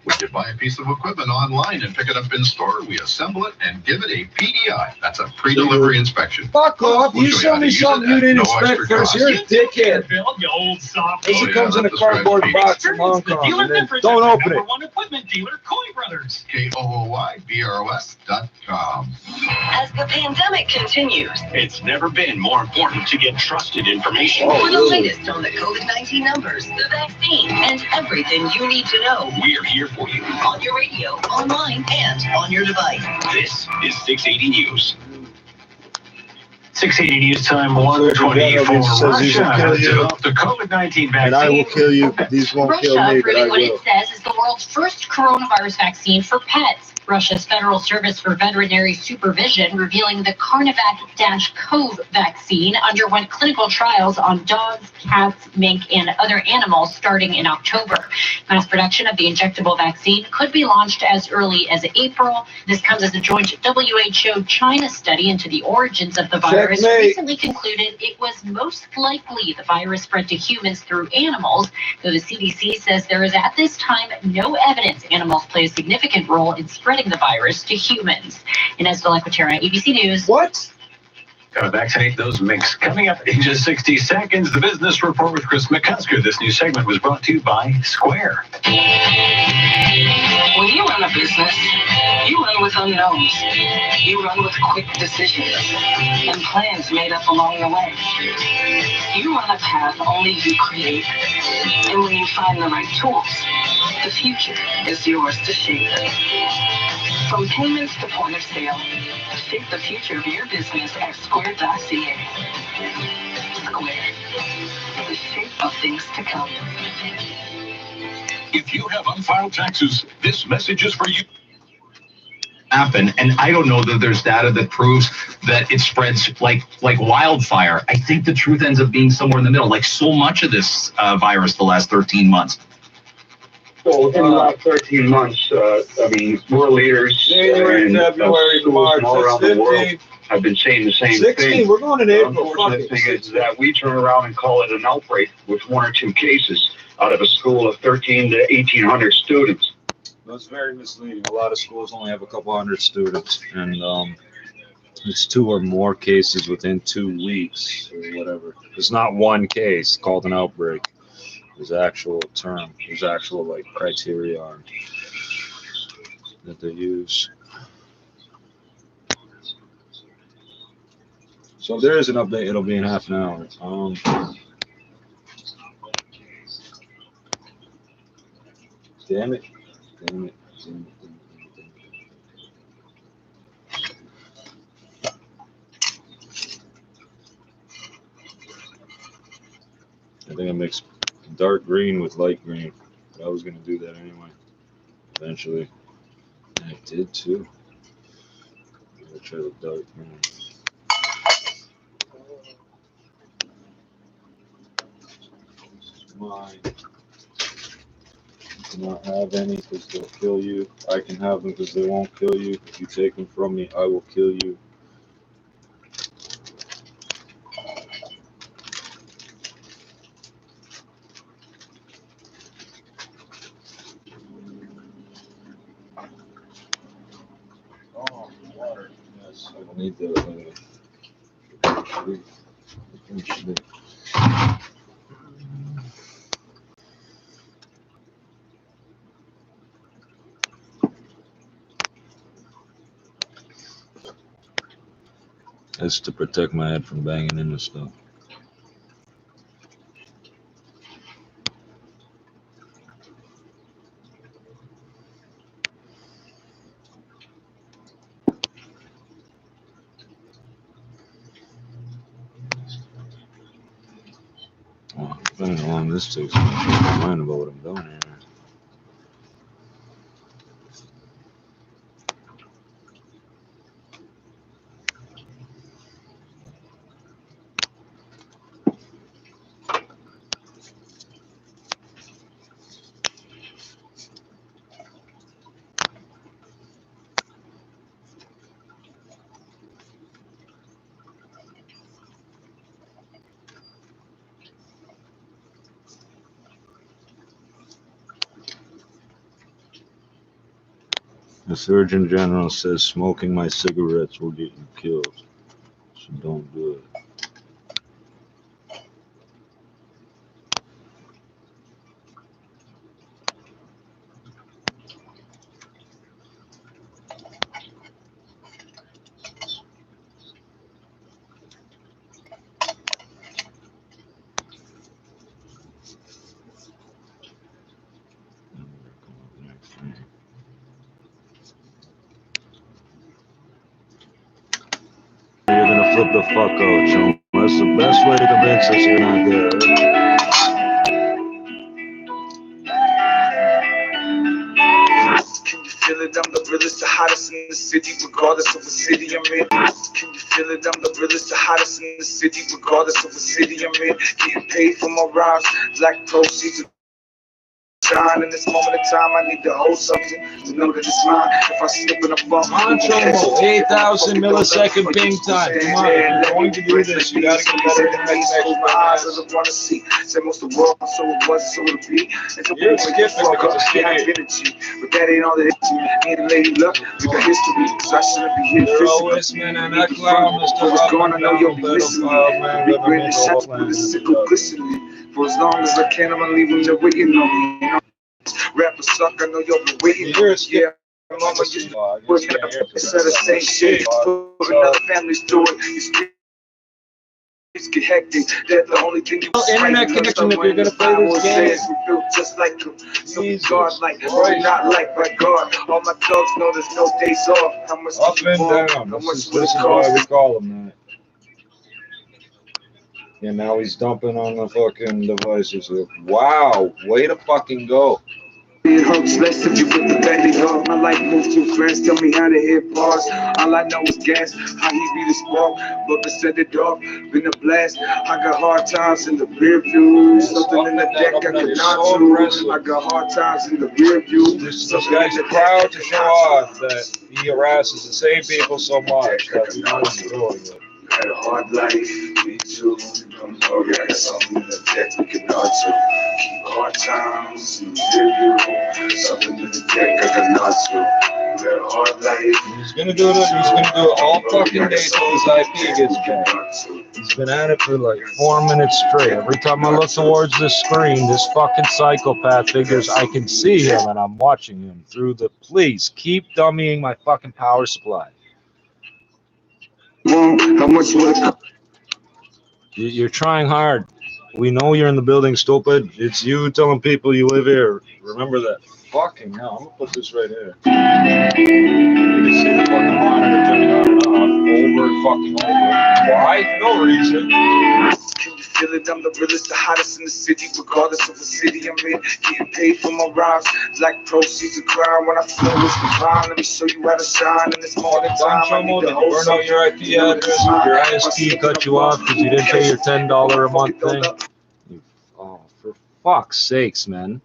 We could buy a piece of equipment online and pick it up in store. We assemble it and give it a PDI. That's a pre-delivery inspection. Fuck off. You show me something you didn't expect first. You're a dickhead. You old soft. This comes in a cardboard box from Hong Kong. Don't open it. #1 equipment dealer, Coy Brothers. KOOYBROS.com. As the pandemic continues, It's never been more important to get trusted information. for the latest on the COVID-19 numbers, the vaccine, and everything you need to know, We're here for you on your radio, online, and on your device. This is 680 News. 680 News Time 124. Russia has developed the COVID-19 vaccine. And I will kill you. These won't kill me, but I what will. it says is the world's first coronavirus vaccine for pets. Russia's Federal Service for Veterinary Supervision revealing the Carnivac-CoV vaccine underwent clinical trials on dogs, cats, mink, and other animals starting in October. Mass production of the injectable vaccine could be launched as early as April. This comes as a joint WHO-China study into the origins of the virus recently concluded it was most likely the virus spread to humans through animals, though the CDC says there is at this time no evidence animals play a significant role in spreading the virus to humans. Inez Delaquatera, ABC News. What? Gotta vaccinate those minks. Coming up in just 60 seconds, the business report with Chris McCusker. This new segment was brought to you by Square. When you run a business, you run with unknowns. You run with quick decisions and plans made up along the way. You run a path only you create. And when you find the right tools, the future is yours to shape. From payments to point of sale, shape the future of your business at square.ca. Square, the shape of things to come. If you have unfiled taxes, this message is for you. Happen, and I don't know that there's data that proves that it spreads like wildfire. I think the truth ends up being somewhere in the middle, like so much of this virus the last 13 months. Well, within the last 13 months, I mean, more leaders January, and February, schools March, all around the world 15. have been saying the same 16, thing. we're going in The April. unfortunate thing is that we turn around and call it an outbreak with 1 or 2 cases out of a school of 13 to 1,800 students. That's very misleading. A lot of schools only have a couple hundred students, and it's 2 or more cases within 2 weeks or whatever. It's not one case called an outbreak. There's actual term. There's actual like criteria on that they use. So if there is an update, it'll be in half an hour. Damn it. Damn it. Damn it. I think I mixed dark green with light green, but I was going to do that anyway, eventually. And I did too. I'm going to try the dark green. Mine. You cannot have any because they'll kill you. I can have them because they won't kill you. If you take them from me, I will kill you. Oh, water. Yes, I will need the That's to protect my head from banging into stuff. Well, depending on how long this takes, I'm not mind about what I'm doing here. The Surgeon General says smoking my cigarettes will get you killed, so don't do it. flip the fuck out, Joe. That's the best way to convince us you're not there. Can you feel it? I'm the realest, the hottest in the city, regardless of what city I'm in. Can you feel it? I'm the realest, the hottest in the city, regardless of what city I'm in. Getting paid for my rhymes, like proceeds. In this moment of time, I need to hold something to know that it's mine. If I slip and I fall, Manchomo, 8,000 millisecond ping time. Come on, if you're going to do this, you gotta get better than that next want to see. Say most of the world, so it was, so it'll be. You're skipping because it's energy, but that ain't all that is. Ain't a lady luck, we got history, so I shouldn't be here physically. What's going on? I know you'll be listening. We bring the shots with the sickle glistening. For as long as I can, I'm gonna leave them there waiting on me. Rappers suck, I know y'all been waiting. Yeah, mama used to work at the same shit. Put another family's through it. These get hectic. That's the only thing you internet connection if you're gonna play this game. We built just like them. So God like, or not like by God. All my thugs know there's no days off. How much up and down. This is why we call him that. And now he's dumping on the fucking devices here. Wow, way to fucking go. It hurts less if you put the belly up. My life moves too fast, tell me how to hit bars. All I know is gas, how he beat the spark. But set it off, been a blast. I got hard times in the rear view. Something in the deck I cannot do. I got hard times in the rear view. This guy's proud to show off that he harasses the same people so much that he knows he's doing it. Had a hard life, me too. I'm sorry, I got something in the deck we can answer. Keep hard times in the rear view. Something in the deck I can answer. Had a hard life. He's gonna do it. He's gonna do it all fucking day till his IP gets back. He's been at it for like 4 minutes straight. Every time I look towards the screen, this fucking psychopath figures I can see him, and I'm watching him through the. Please keep dummying my fucking power supply. How much would it? You're trying hard. We know you're in the building, stupid. It's you telling people you live here. Remember that. Fucking hell, I'm gonna put this right here. You can see the fucking monitor turning on and off over and fucking over. Why? No reason. Can you feel it? I'm the realest, the hottest in the city, regardless of the city I'm in. Getting paid for my rhymes, like proceeds of crime. When I flow, it's divine. Let me show you how to shine in this morning time. I need to hold burn out your IP address. Your ISP cut you off because you didn't pay your $10 a month thing. Oh, for fuck's sakes, man.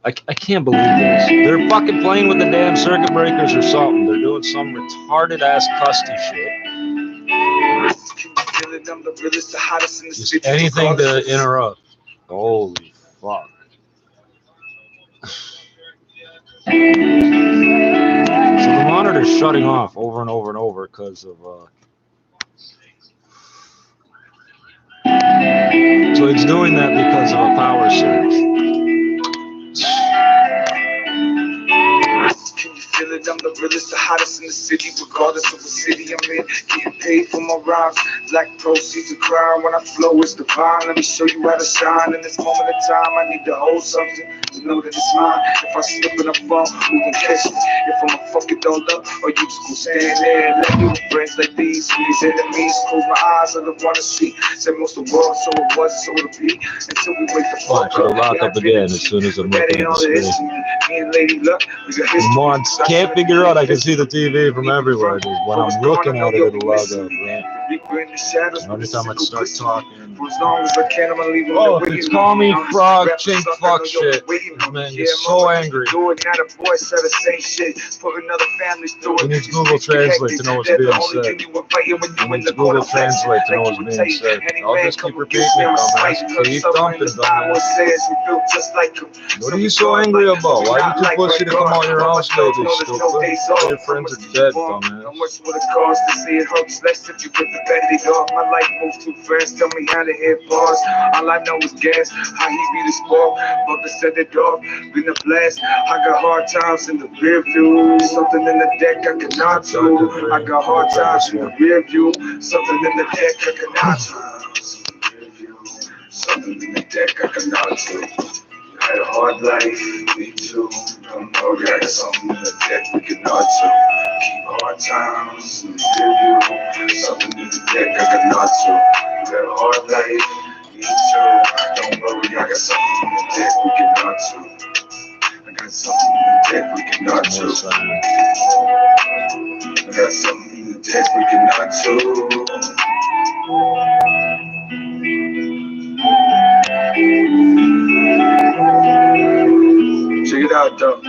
I can't believe this. They're fucking playing with the damn circuit breakers or something. They're doing some retarded ass custy shit. Just anything to interrupt. Holy fuck. So the monitor's shutting off over and over and over because of so it's doing that because of a power surge. Feel it, I'm the realest, the hottest in the city, regardless of the city I'm in. Getting paid for my rhymes, like proceeds of crime. When I flow, it's divine. Let me show you how to shine. In this moment of time, I need to hold something to know that it's mine. If I slip and I fall, who can catch me? If I'ma fuck it all up, or you just gon' stand there and let me with friends like these enemies. Close my eyes, I don't wanna see. Say most of the world, so it was, so it'll be. Until we wake the fuck up. Lock up again as soon as I'm looking at the screen. Me and Lady Luck, we got history. Can't figure out. I can see the TV from everywhere. When I'm looking at it, it'll log up. Right? Every time I start talking. Oh, if it's call me frog, chink, fuck shit. Man, you're so angry. He needs Google Translate to know what's being said. He needs Google Translate to know what's being said. I'll just keep repeating it, dumbass. Keep dumping, dumbass. What are you so angry about? Why are you too pussy to come out your house lately, stupid? All your friends are dead, dumbass. How much would it cost to see it hurts less if you put the belly off? My life moves too fast, tell me how to hit bars. All I know is gas, how he beat the spark. But set it off, been a blast. I got hard times in the rear view. Something in the deck I cannot do. I got hard times in the rear view. Something in the deck I cannot do. Something in the deck I cannot do. Had a hard life, me too. I'm already got something in the deck we cannot do. Keep hard hard times in the review. Something in the deck I got not to. You had a hard life, me too. Don't worry, I got something in the deck we can not to. I got something in the deck we can not to. I got something in the deck we can not to. Check it out, though.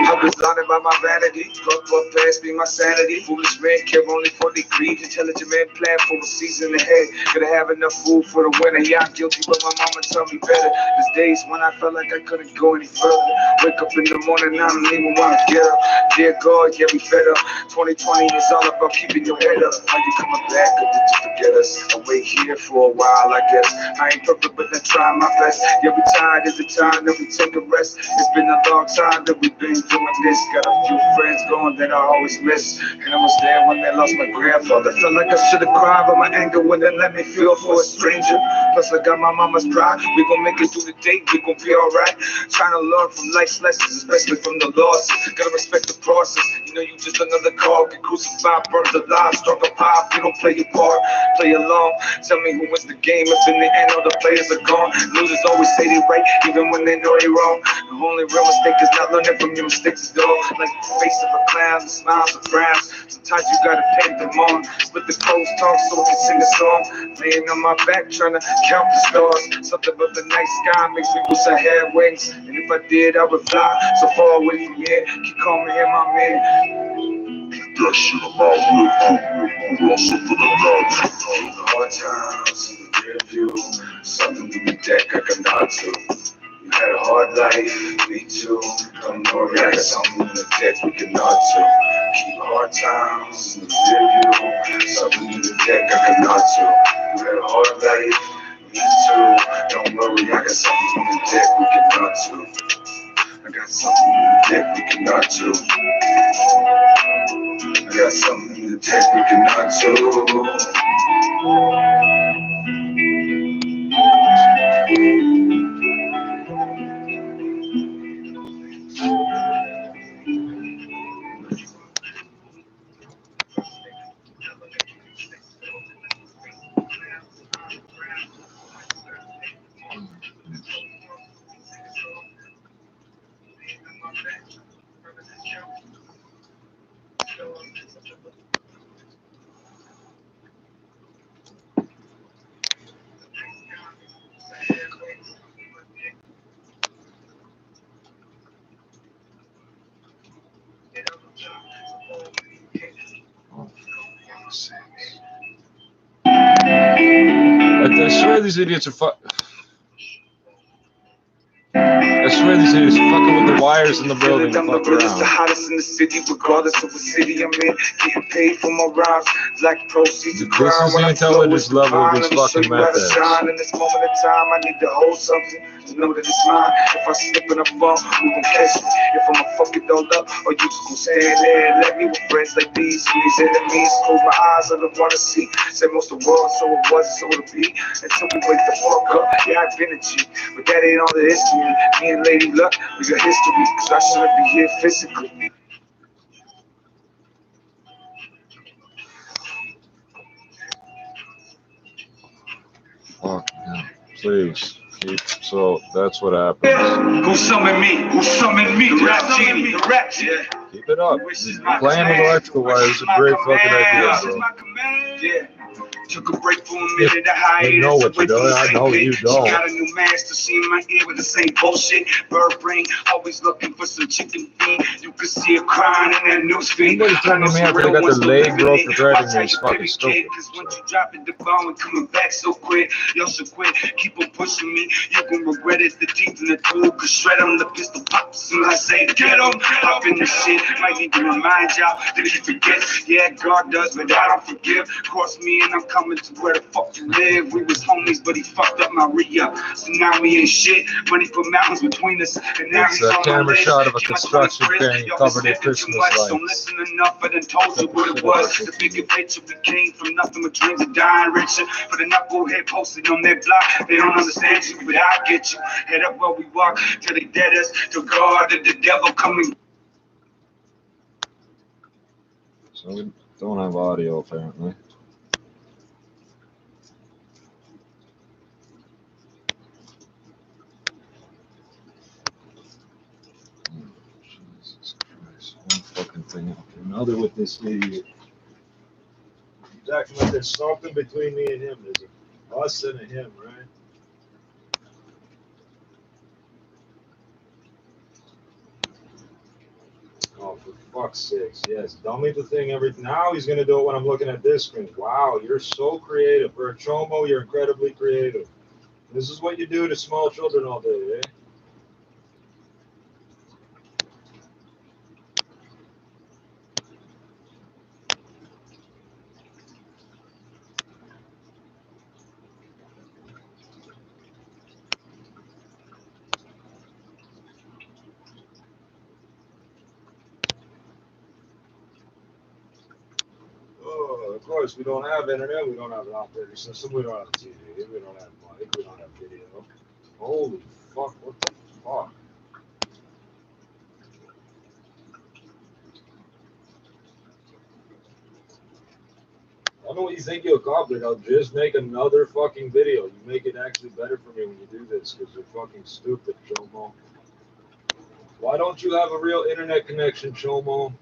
I was blinded by my vanity, fuck past me my sanity. Foolish man care only for degrees. Intelligent man plan for the season ahead. Gotta have enough food for the winter. Yeah, I'm guilty, but my mama told me better. There's days when I felt like I couldn't go any further. Wake up in the morning, I don't even wanna get up. Dear God, yeah, we fed up. 2020 is all about keeping your head up. Are you coming back or did you forget us? I'll wait here for a while, I guess. I ain't perfect, but I try my best. Yeah, we tired, is the time that we take a rest. It's been a long time that we've been doing this. Got a few friends going that I always miss. And I was there when they lost my grandfather. Felt like I should've cried, but my anger wouldn't let me feel for a stranger. Plus I got my mama's pride. We gon' make it through the day, we gon' be alright. Trying to learn from life's lessons, especially from the losses. Gotta respect the process. You know you just another call. Get crucified, burned alive, struggle pop. You don't play your part, play along. Tell me who wins the game if in the end all the players are gone. Losers always say they right, even when they know they wrong. The only real mistake is not learning from your mistakes, though. Like the face of a clown, the smiles of frowns. Sometimes you gotta paint them on. Split the clothes talk so we can sing a song. Laying on my back trying to count the stars. Something about the night sky makes me wish I had wings. And if I did, I would fly so far away from here. Keep calling here, my man. Keep that shit on my whip. We're also for the love. Hard times in the rear view. Something in the deck I can nod to. You had a hard life, me too. Don't worry, I got something in the deck we can nod to. Keep hard times in the rear view. Something in the deck I can nod to. You had a hard life, me too. Don't worry, I got something in the deck we can nod to. I got something in the deck we can nod to. I got something in the deck we can nod to. I swear these idiots are I swear these idiots are fucking with the wires in the building. I'm the realest, the hottest in the city, regardless of what city I'm in. Getting paid for my rhymes, like proceeds of crime. This is the intelligence level of these fucking methods. In this moment of time, I need to hold something to know that it's mine. If I slip and I fall, who gon' catch me? If I'ma fuck it all up, or you just gon' stand there and let me with friends like these. And these enemies, close my eyes, I don't wanna see. Say most of the world, so it was, so it'll be. Until we wake the fuck up, yeah, I've been a G. But that ain't all there is to me. Me and Lady Luck, we got history, cause I shouldn't be here physically. Fuck no. Please. So that's what happens. Who summoned me? Who summoned me? The rap genie. The rap genie. Keep it up. Playing with electrical wires is a great fucking idea, bro. Yeah. Took a break for a minute, a hiatus. You know what you're doing, I know you don't. She got a new master, she in my ear with the same bullshit. Bird brain, always looking for some chicken feed. You can see her crying in that news feed. Nobody's telling me after they got the leg growth for driving me is fucking stupid. Cause once you drop it, the ball and coming back so quick. Y'all should quit, keep on pushing me. You gon' regret it, the teeth in the tool. Cause shred them, the pistol pops. And I say, get them, hop in the shit. Might need to remind y'all that if you forget, yeah, God does, but I don't forgive. Cross me and I'm coming to where the fuck you live. We was homies, but he fucked up my re-up. So now we ain't shit. Money put mountains between us. And now it's a camera shot of a construction thing covered in Christmas lights. Don't listen enough, I done told you what it was. The bigger picture, we came from nothing but dreams of dying richer. For the knucklehead posted on their block, they don't understand you, but I'll get you. Head up where we walk till they dead us. To God and the devil coming. So we don't have audio apparently. Jesus Christ. One fucking thing after another with this idiot. He's acting like there's something between me and him. There's us and a him, right? Oh, for fuck's sakes, yes. Dummy the thing now he's gonna do it when I'm looking at this screen. Wow, you're so creative. For a chomo, you're incredibly creative. This is what you do to small children all day, eh? Oh, of course, we don't have internet, we don't have an operating system, we don't have TV, we don't have money, we don't have video. Holy fuck, what the fuck? I don't know what you think you'll accomplish. I'll just make another fucking video. You make it actually better for me when you do this, because you're fucking stupid, Chomo. Why don't you have a real internet connection, Chomo?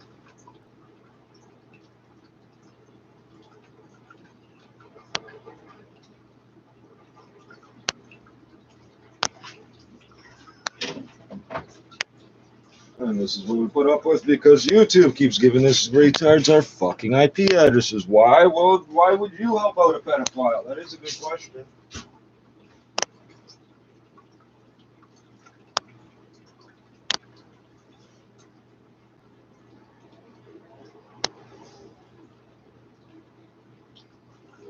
And this is what we put up with because YouTube keeps giving us retards our fucking IP addresses. Why? Well, why would you help out a pedophile? That is a good question.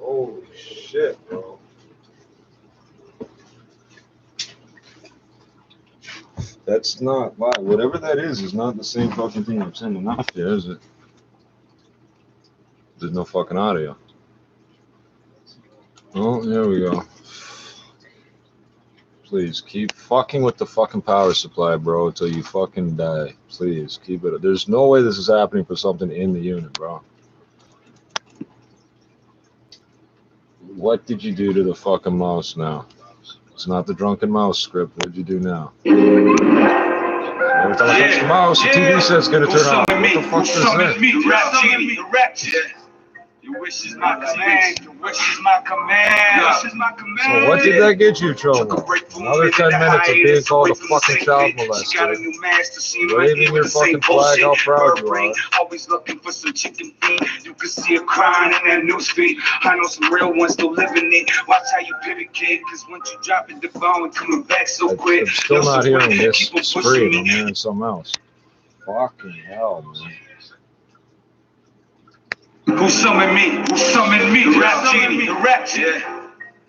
Holy shit, bro. That's not, whatever that is not the same fucking thing I'm sending off there, is it? There's no fucking audio. Oh, there we go. Please, keep fucking with the fucking power supply, bro, until you fucking die. Please, keep it. There's no way this is happening for something in the unit, bro. What did you do to the fucking mouse now? It's not the drunken mouse script. What did you do now? Every time I touch the mouse, the TV set's gonna turn on. What the fuck is that? Your wish is my command. Your wish is my command. Wish is my command. So what did that get you, Chomo? Another 10 minutes of being called a fucking child molester. Waving your fucking flag, how proud you are. Always looking for some chicken feed. You can see her crying in that newsfeed. I know some real ones still living it. Watch how you pivot, kid. Cause once you drop it, the ball and coming back so quick. I'm still not hearing this scream. I'm hearing something else. Fucking hell, man. Who summoned me? Who summoned me? The rap genie, the rap genie. Yeah.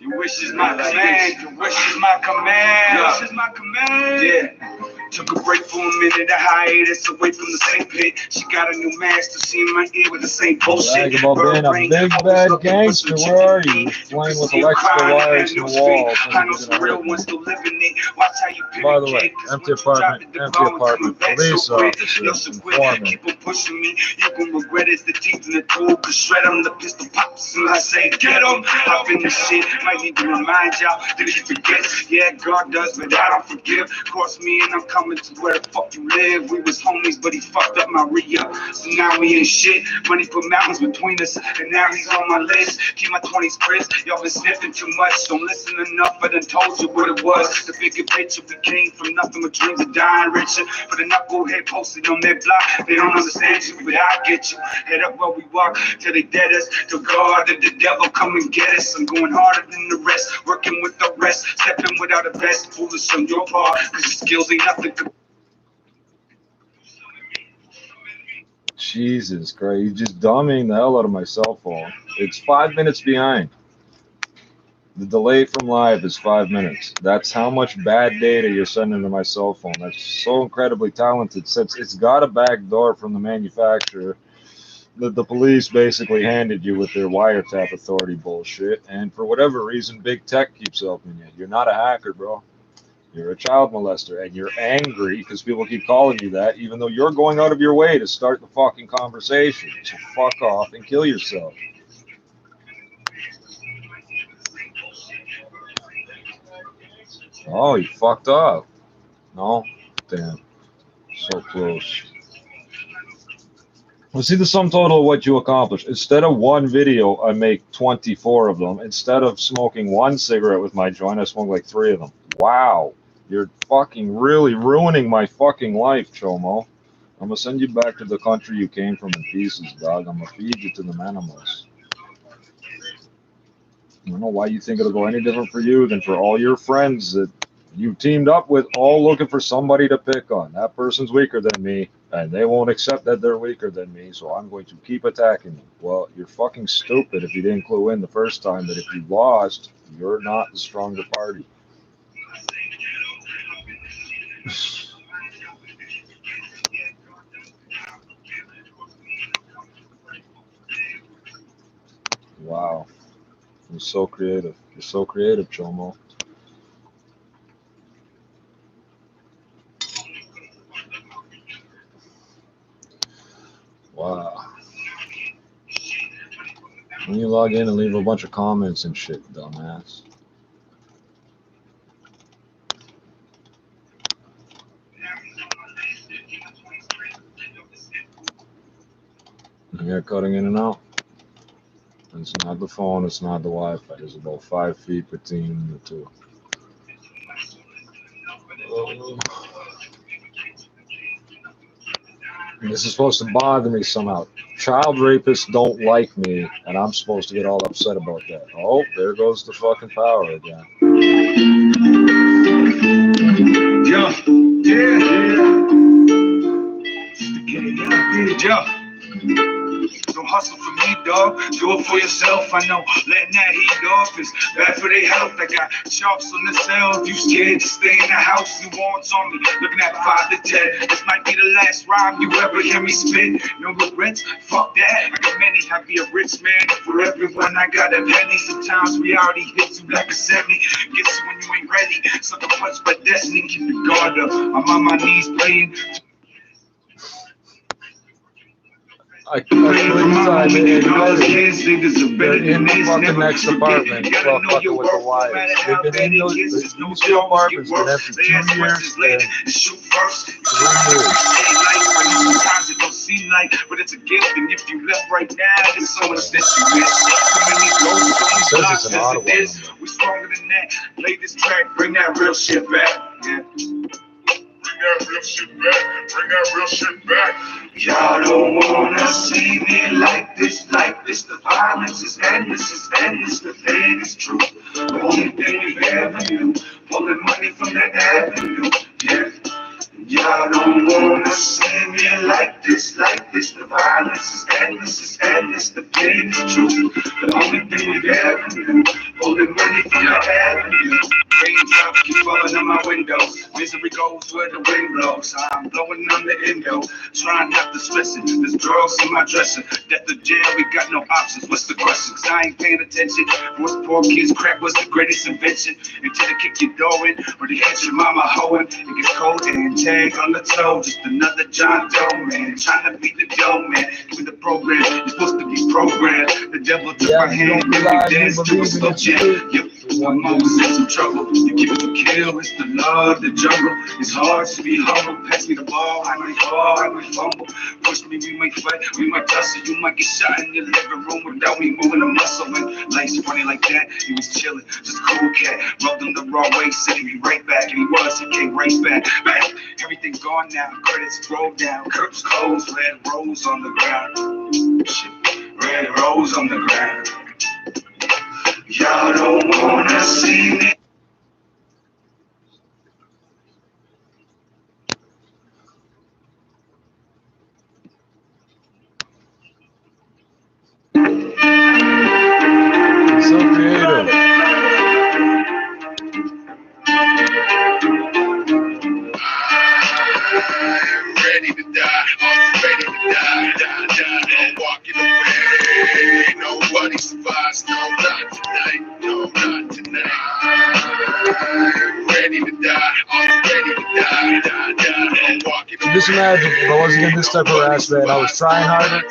Your wish is my command. Your wish is my command. Your wish is my command. Yeah. Took a break for a minute, a hiatus away from the same pit. She got a new master, she in my ear with the same bullshit. About being a big bad gangster, where are you? Playing with electrical wires in the walls. I know some real ones still living it. Watch how you pivot. By the way, empty apartment, police officers, informant. Keep on pushing me, you gon' regret it. The teeth in the tool, cause shred them, the pistol pops, and I say, get them. Hop in this shit, might need to remind y'all that he forgets. Yeah, God does, but I don't forgive. Cross me and I'm coming to where the fuck you live. We was homies, but he fucked up my re-up. So now we ain't shit. Money put mountains between us, and now he's on my list. Keep my 20s crisp. Y'all been sniffing too much. Don't listen enough. I done told you what it was. The bigger picture, we came from nothing but dreams of dying richer. For the knucklehead posted on their block, they don't understand you, but I get you. Head up while we walk till they dead us. To God and the devil come and get us. I'm going harder than the rest, working with the rest, stepping without a vest. Foolish on your part, cause your skills ain't nothing. Jesus Christ, you're just dumbing the hell out of my cell phone. It's 5 minutes behind. The delay from live is 5 minutes. That's how much bad data you're sending to my cell phone. That's so incredibly talented. Since it's got a back door from the manufacturer that the police basically handed you with their wiretap authority bullshit. And for whatever reason, big tech keeps helping you. You're not a hacker, bro. You're a child molester, and you're angry because people keep calling you that, even though you're going out of your way to start the fucking conversation. So fuck off and kill yourself. Oh, you fucked up. No? Damn. So close. Well, see the sum total of what you accomplished. Instead of one video, I make 24 of them. Instead of smoking one cigarette with my joint, I smoke like 3 of them. Wow. You're fucking really ruining my fucking life, Chomo. I'm gonna send you back to the country you came from in pieces, dog. I'm gonna feed you to the animals. I don't know why you think it'll go any different for you than for all your friends that you teamed up with, all looking for somebody to pick on. That person's weaker than me, and they won't accept that they're weaker than me, so I'm going to keep attacking them. Well, you're fucking stupid if you didn't clue in the first time that if you lost, you're not the stronger party. Wow. You're so creative. You're so creative, Chomo. Wow. When you log in and leave a bunch of comments and shit, dumbass. You're cutting in and out. It's not the phone, it's not the Wi-Fi. There's about 5 feet between the two. This is supposed to bother me somehow. Child rapists don't like me, and I'm supposed to get all upset about that. Oh, there goes the fucking power again. Yeah. Don't hustle for me, dog. Do it for yourself. I know letting that heat off is bad for their health. I got sharps on the cell. If you scared to stay in the house, you want on me. Looking at 5 to 10. This might be the last rhyme you ever hear me spit. No regrets. Fuck that. I got many. I be a rich man. For everyone, I got a penny. Sometimes reality hits you like a semi. Gets you when you ain't ready. Sucker punch by destiny. Keep the guard up. I'm on my knees playing. I couldn't time it. They're in the fucking next apartment. Well, fucking with the wires. They've been in those two apartments for after 2 years and 3 years. Sometimes it don't seem like, but it's a gift. And if you left right now, there's so much that you miss. So many ghosts, so many blocks as it is. We're stronger than that. Play this track, bring that real shit back. Yeah. Bring that real shit back. Bring that real shit back. Y'all don't wanna see me like this. The violence is endless, the pain is true. The only thing we've ever knew, pulling money from the avenue. Yeah. Y'all don't wanna see me like this. The violence is endless, the pain is true. The only thing we've ever knew, pulling money from the avenue. Raindrops keep falling on my windows. Misery goes where the wind blows. I'm blowing on the endo, trying not to stress it. There's drugs in my dresser. Death or jail, we got no options. What's the question? 'Cause I ain't paying attention. Most poor kids crack was the greatest invention. Until they kick your door in, or they catch your mama hoeing. It gets cold and tag on the toe. Just another John Doe man, trying to beat the dough man. Give me the program, you're supposed to be programmed. The devil took my hand, and we danced to a slow jam. Yep, my mama said some trouble. You keep it to kill, it's the law of the jungle. It's hard to be humble. Pass me the ball, I might fall, I might fumble. Push me, we might fight, we might tussle. You might get shot in your living room without me moving a muscle. When life's funny like that, he was chilling, just a cool cat. Rubbed him the raw way, said he'd be right back, and he came right back. Everything's gone now, credits rolled down, curtains closed, red rose on the ground. Shit, red rose on the ground. Y'all don't wanna see me. So creative. Ready to die, ready to die. I'm walking away. Nobody survives, no, not tonight, no, not tonight. Ready to die, just imagine if I wasn't getting this type of harassment, I was trying harder.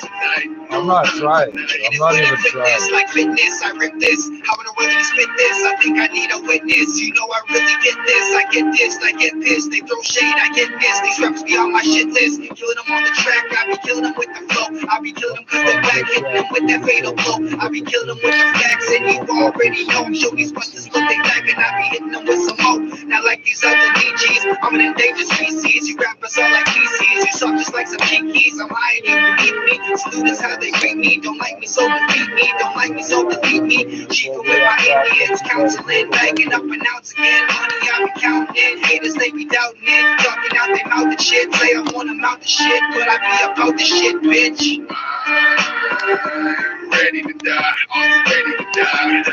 I'm not trying. I'm not even trying. Like fitness, I rip this. How in the world did you spit this? I think I need a witness. You know I really get this. I get this, I get pissed. They throw shade, I get pissed. These reps be on my shit list. Killing them on the track, I be killing them with the flow. I be killing them cause they're back, hitting them with that fatal blow. I be killing them with the facts, and you already know. Show these busters what they lack, and I be hitting them with some more. Not like these other DGs, I'm an endangered species. You rappers are like PCs, you soft just like some kikis. I'm high and you beneath me. Students how they treat me, don't like me so defeat me, don't like me so defeat me. Chiefing with my Indians, counseling, bagging up and out again. Money I be counting it, haters they be doubting it, talking out they mouth and shit. Say I want them out the shit, but I be about the shit, bitch. I'm ready to die, I'm ready to die.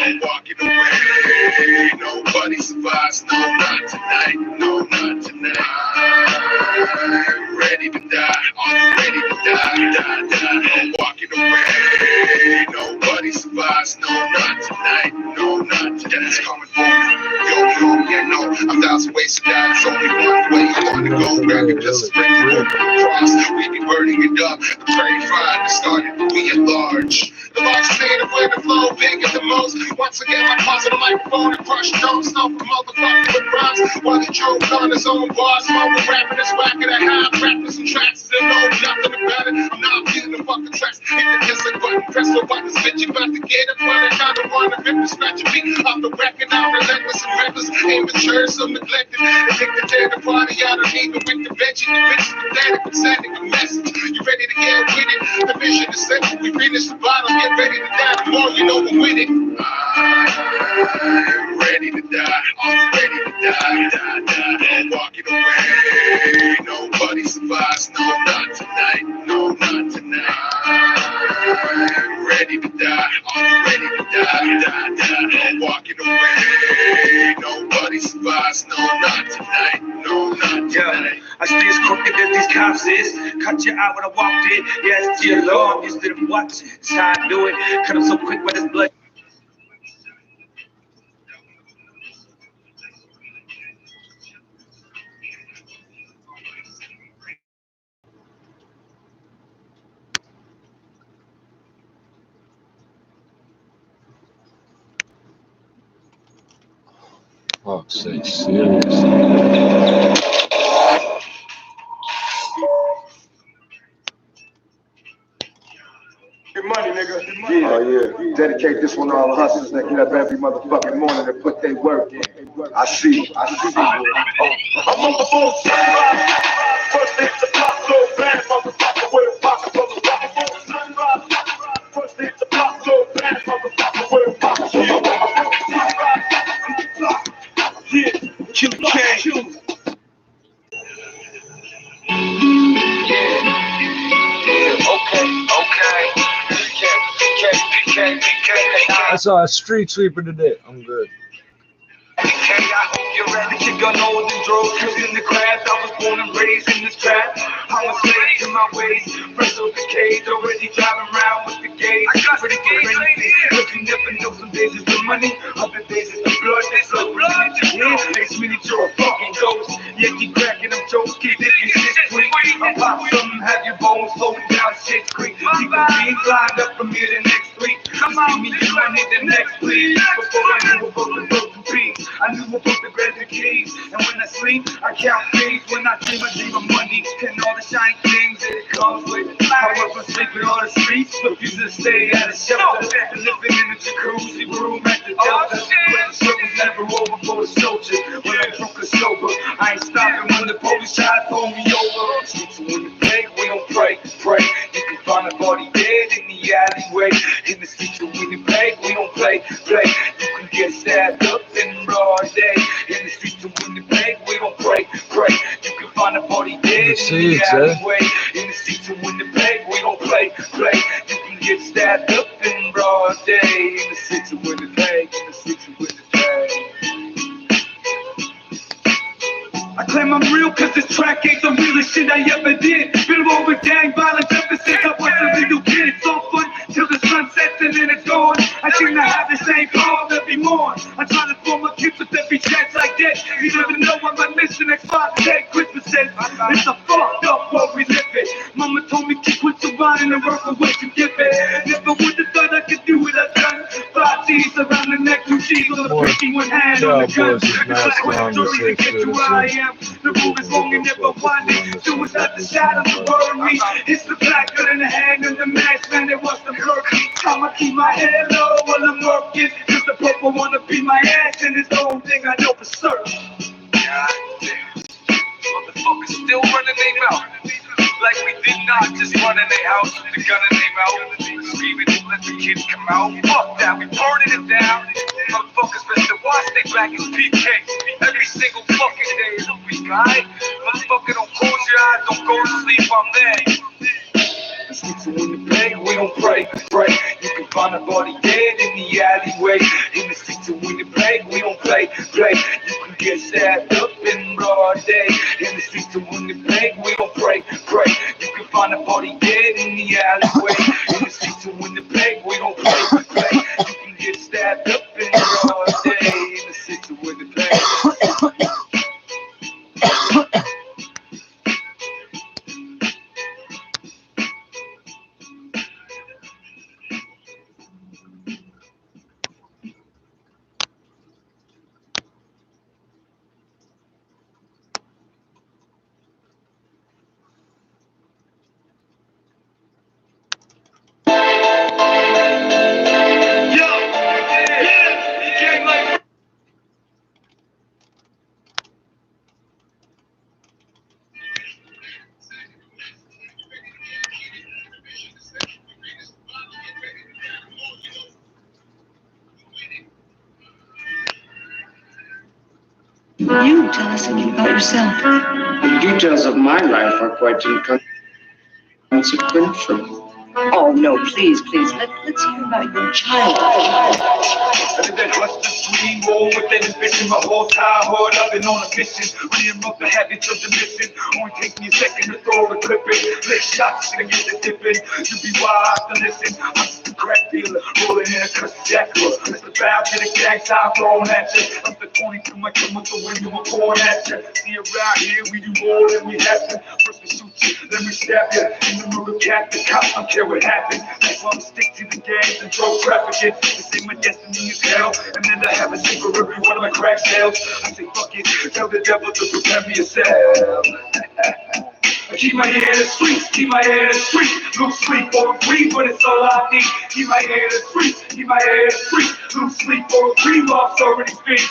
I'm walking away, nobody survives, no, not tonight, no, not tonight. I'm ready to die, I'm ready to die. I'm walking away, nobody survives, no, not tonight, no, not tonight. It's coming for me, yo, yeah, no, I'm down to waste of that. It's only one way you want to go, grab it, just spring the cross. We be burning it up, the prairie fire started to be at large. The largest state of where the flow big at the most. Once again, my closet, a microphone and crush don't stop the motherfucker with rhymes. While he drove on his own bars, smoking, rapping this whack at a half, rapping some tracks that know nothing about it. I'm not feeling the fucking tracks. Hit the kiss like button, press the buttons, bitch, you about to get it. When I kind of want to rip and scratch your feet off the record, I'm relentless and reckless, immature, so neglected. Addicted to the party, I don't even with the bench. The bitch is pathetic, I'm sending a message. You ready to get with it? The mission is simple, we finish the bottle, get ready to die. The more you know we're with it. I'm ready to die, I'm ready to die. I'm walking away, nobody survives, no, not tonight, no, not tonight. I'm ready to die, I'm ready to die. I'm walking away, nobody survives, no, not tonight, no, not tonight. I stay as crooked as these cops is. Cut you out when I walked in. Yeah, it's too long, you still watching. It's how I do it. Cut him so quick with his blood. Fuck's sake, seriously. Get money, nigga. Yeah. Oh, yeah. Dedicate this one to all the hustlers that get up every motherfucking morning and put their work in. I see you. I'm on the phone. First thing to pop, so bad, motherfucker, with a pocket full of rock. First thing to pop, so bad, motherfucker, with a pocket full of rock. Yeah, QK. I saw a street sweeper today. I'm good. I hope you're ready to go know the drugs, cause in the craft, I was born and raised in this trap. I'm a slave to my ways, fresh off the cage, already driving around with the gauge. I got ready for anything, but you never know, some days it's the money, other days it's the blood, there's no blood. Yeah, makes me need your fucking ghost. Yeah, keep cracking them jokes, keep digging shit quick. I pop something, have your bones slowing down shit quick. Keep the beans lined up from here to next week. Just give me your money the next please. Before I knew about the broken beats, I knew about the grand keys. And when I sleep, I count things. When I dream of money and all the shiny things that it comes with. I work for sleeping on the streets, refuse to stay at a shelter. Living in a jacuzzi room at the Delta. But the struggle's never over for a soldier. When I'm broke or sober, I ain't stopping when the police try to pull me over. So when the day we don't pray. You can find a body dead in the alleyway. In the streets of Winnipeg, we don't play. You can get stabbed up in broad day. In the streets of Winnipeg, we don't pray. You can find a body dead in the alleyway. In the streets of Winnipeg, we don't play. You can get stabbed up in broad day. In the streets of Winnipeg, in the streets of Winnipeg. I claim I'm real cause this track ain't the realest shit I ever did. Been over gang violence ever since I was a little kid. It's all fun till the sun sets and then it's gone. I seem to have the same problem every morning. I try to form a gift with every chance I get. You never know what my mission next 5 days. Christmas says it's a fucked up world we live in. Mama told me to quit surviving and work away to give it. Never would have thought I could do what I've done. 5 G's around the neck, 2 G's on the 51 hand on the gun. The black white story to get you where I am. The road is long and never winding. Suicide the side of the world me. It's the blacker than the hand and the mask, man, it was the murky. I'ma keep my head low while I'm working. Cause the purple wanna be my ass, and it's the only thing I know for certain. God damn. Motherfuckers still running their mouth. Like we did not just run in their house with the gun in their mouth. Screaming, let the kids come out. Fuck that, we burning it down. Motherfuckers better watch they back as PK. Every single fucking day is a week, alright? Motherfucker, don't close your eyes, don't go to sleep, I'm there. So in the bag, we don't pray. You can find a body dead in the alleyway. In the streets, so in the bag, we don't play. You can get stabbed up in broad day. In the streets, so in the bag, we don't pray. You can find a body dead in the alleyway. In the streets, so in the bag, we don't play. You can get stabbed up in broad day. In the streets, so in the bag. You tell us something about yourself. The details of my life are quite inconsequential. Oh, no, please, let's hear about your childhood. Under that rusted dream, roll with that ambition, my whole childhood I've been on a mission, running up the habits of the mission. Only take me a second to throw a clip in, lick shots to get the dip in. You be wise to listen, I'm just a crack dealer, rolling in a cuss jackal. It's the bow to the gang time thrown at you. I'm the 22, my gun with the window, I'm pouring at you. See around here, we do more than we have to. First we shoot you, then we stab you. In the middle of cat, the cops don't care what happens. That's why I'm stick to the gangs and drug trafficking. They say my destiny is hell, and then I have a shit for every one of my crack sales. I say fuck it, tell the devil to prepare me a cell. I keep my head in the streets, keep my head in the streets. Lose sleep or breathe, but it's all I need. Keep my head in the streets, keep my head in the streets. Lose sleep or breathe, lost already speak.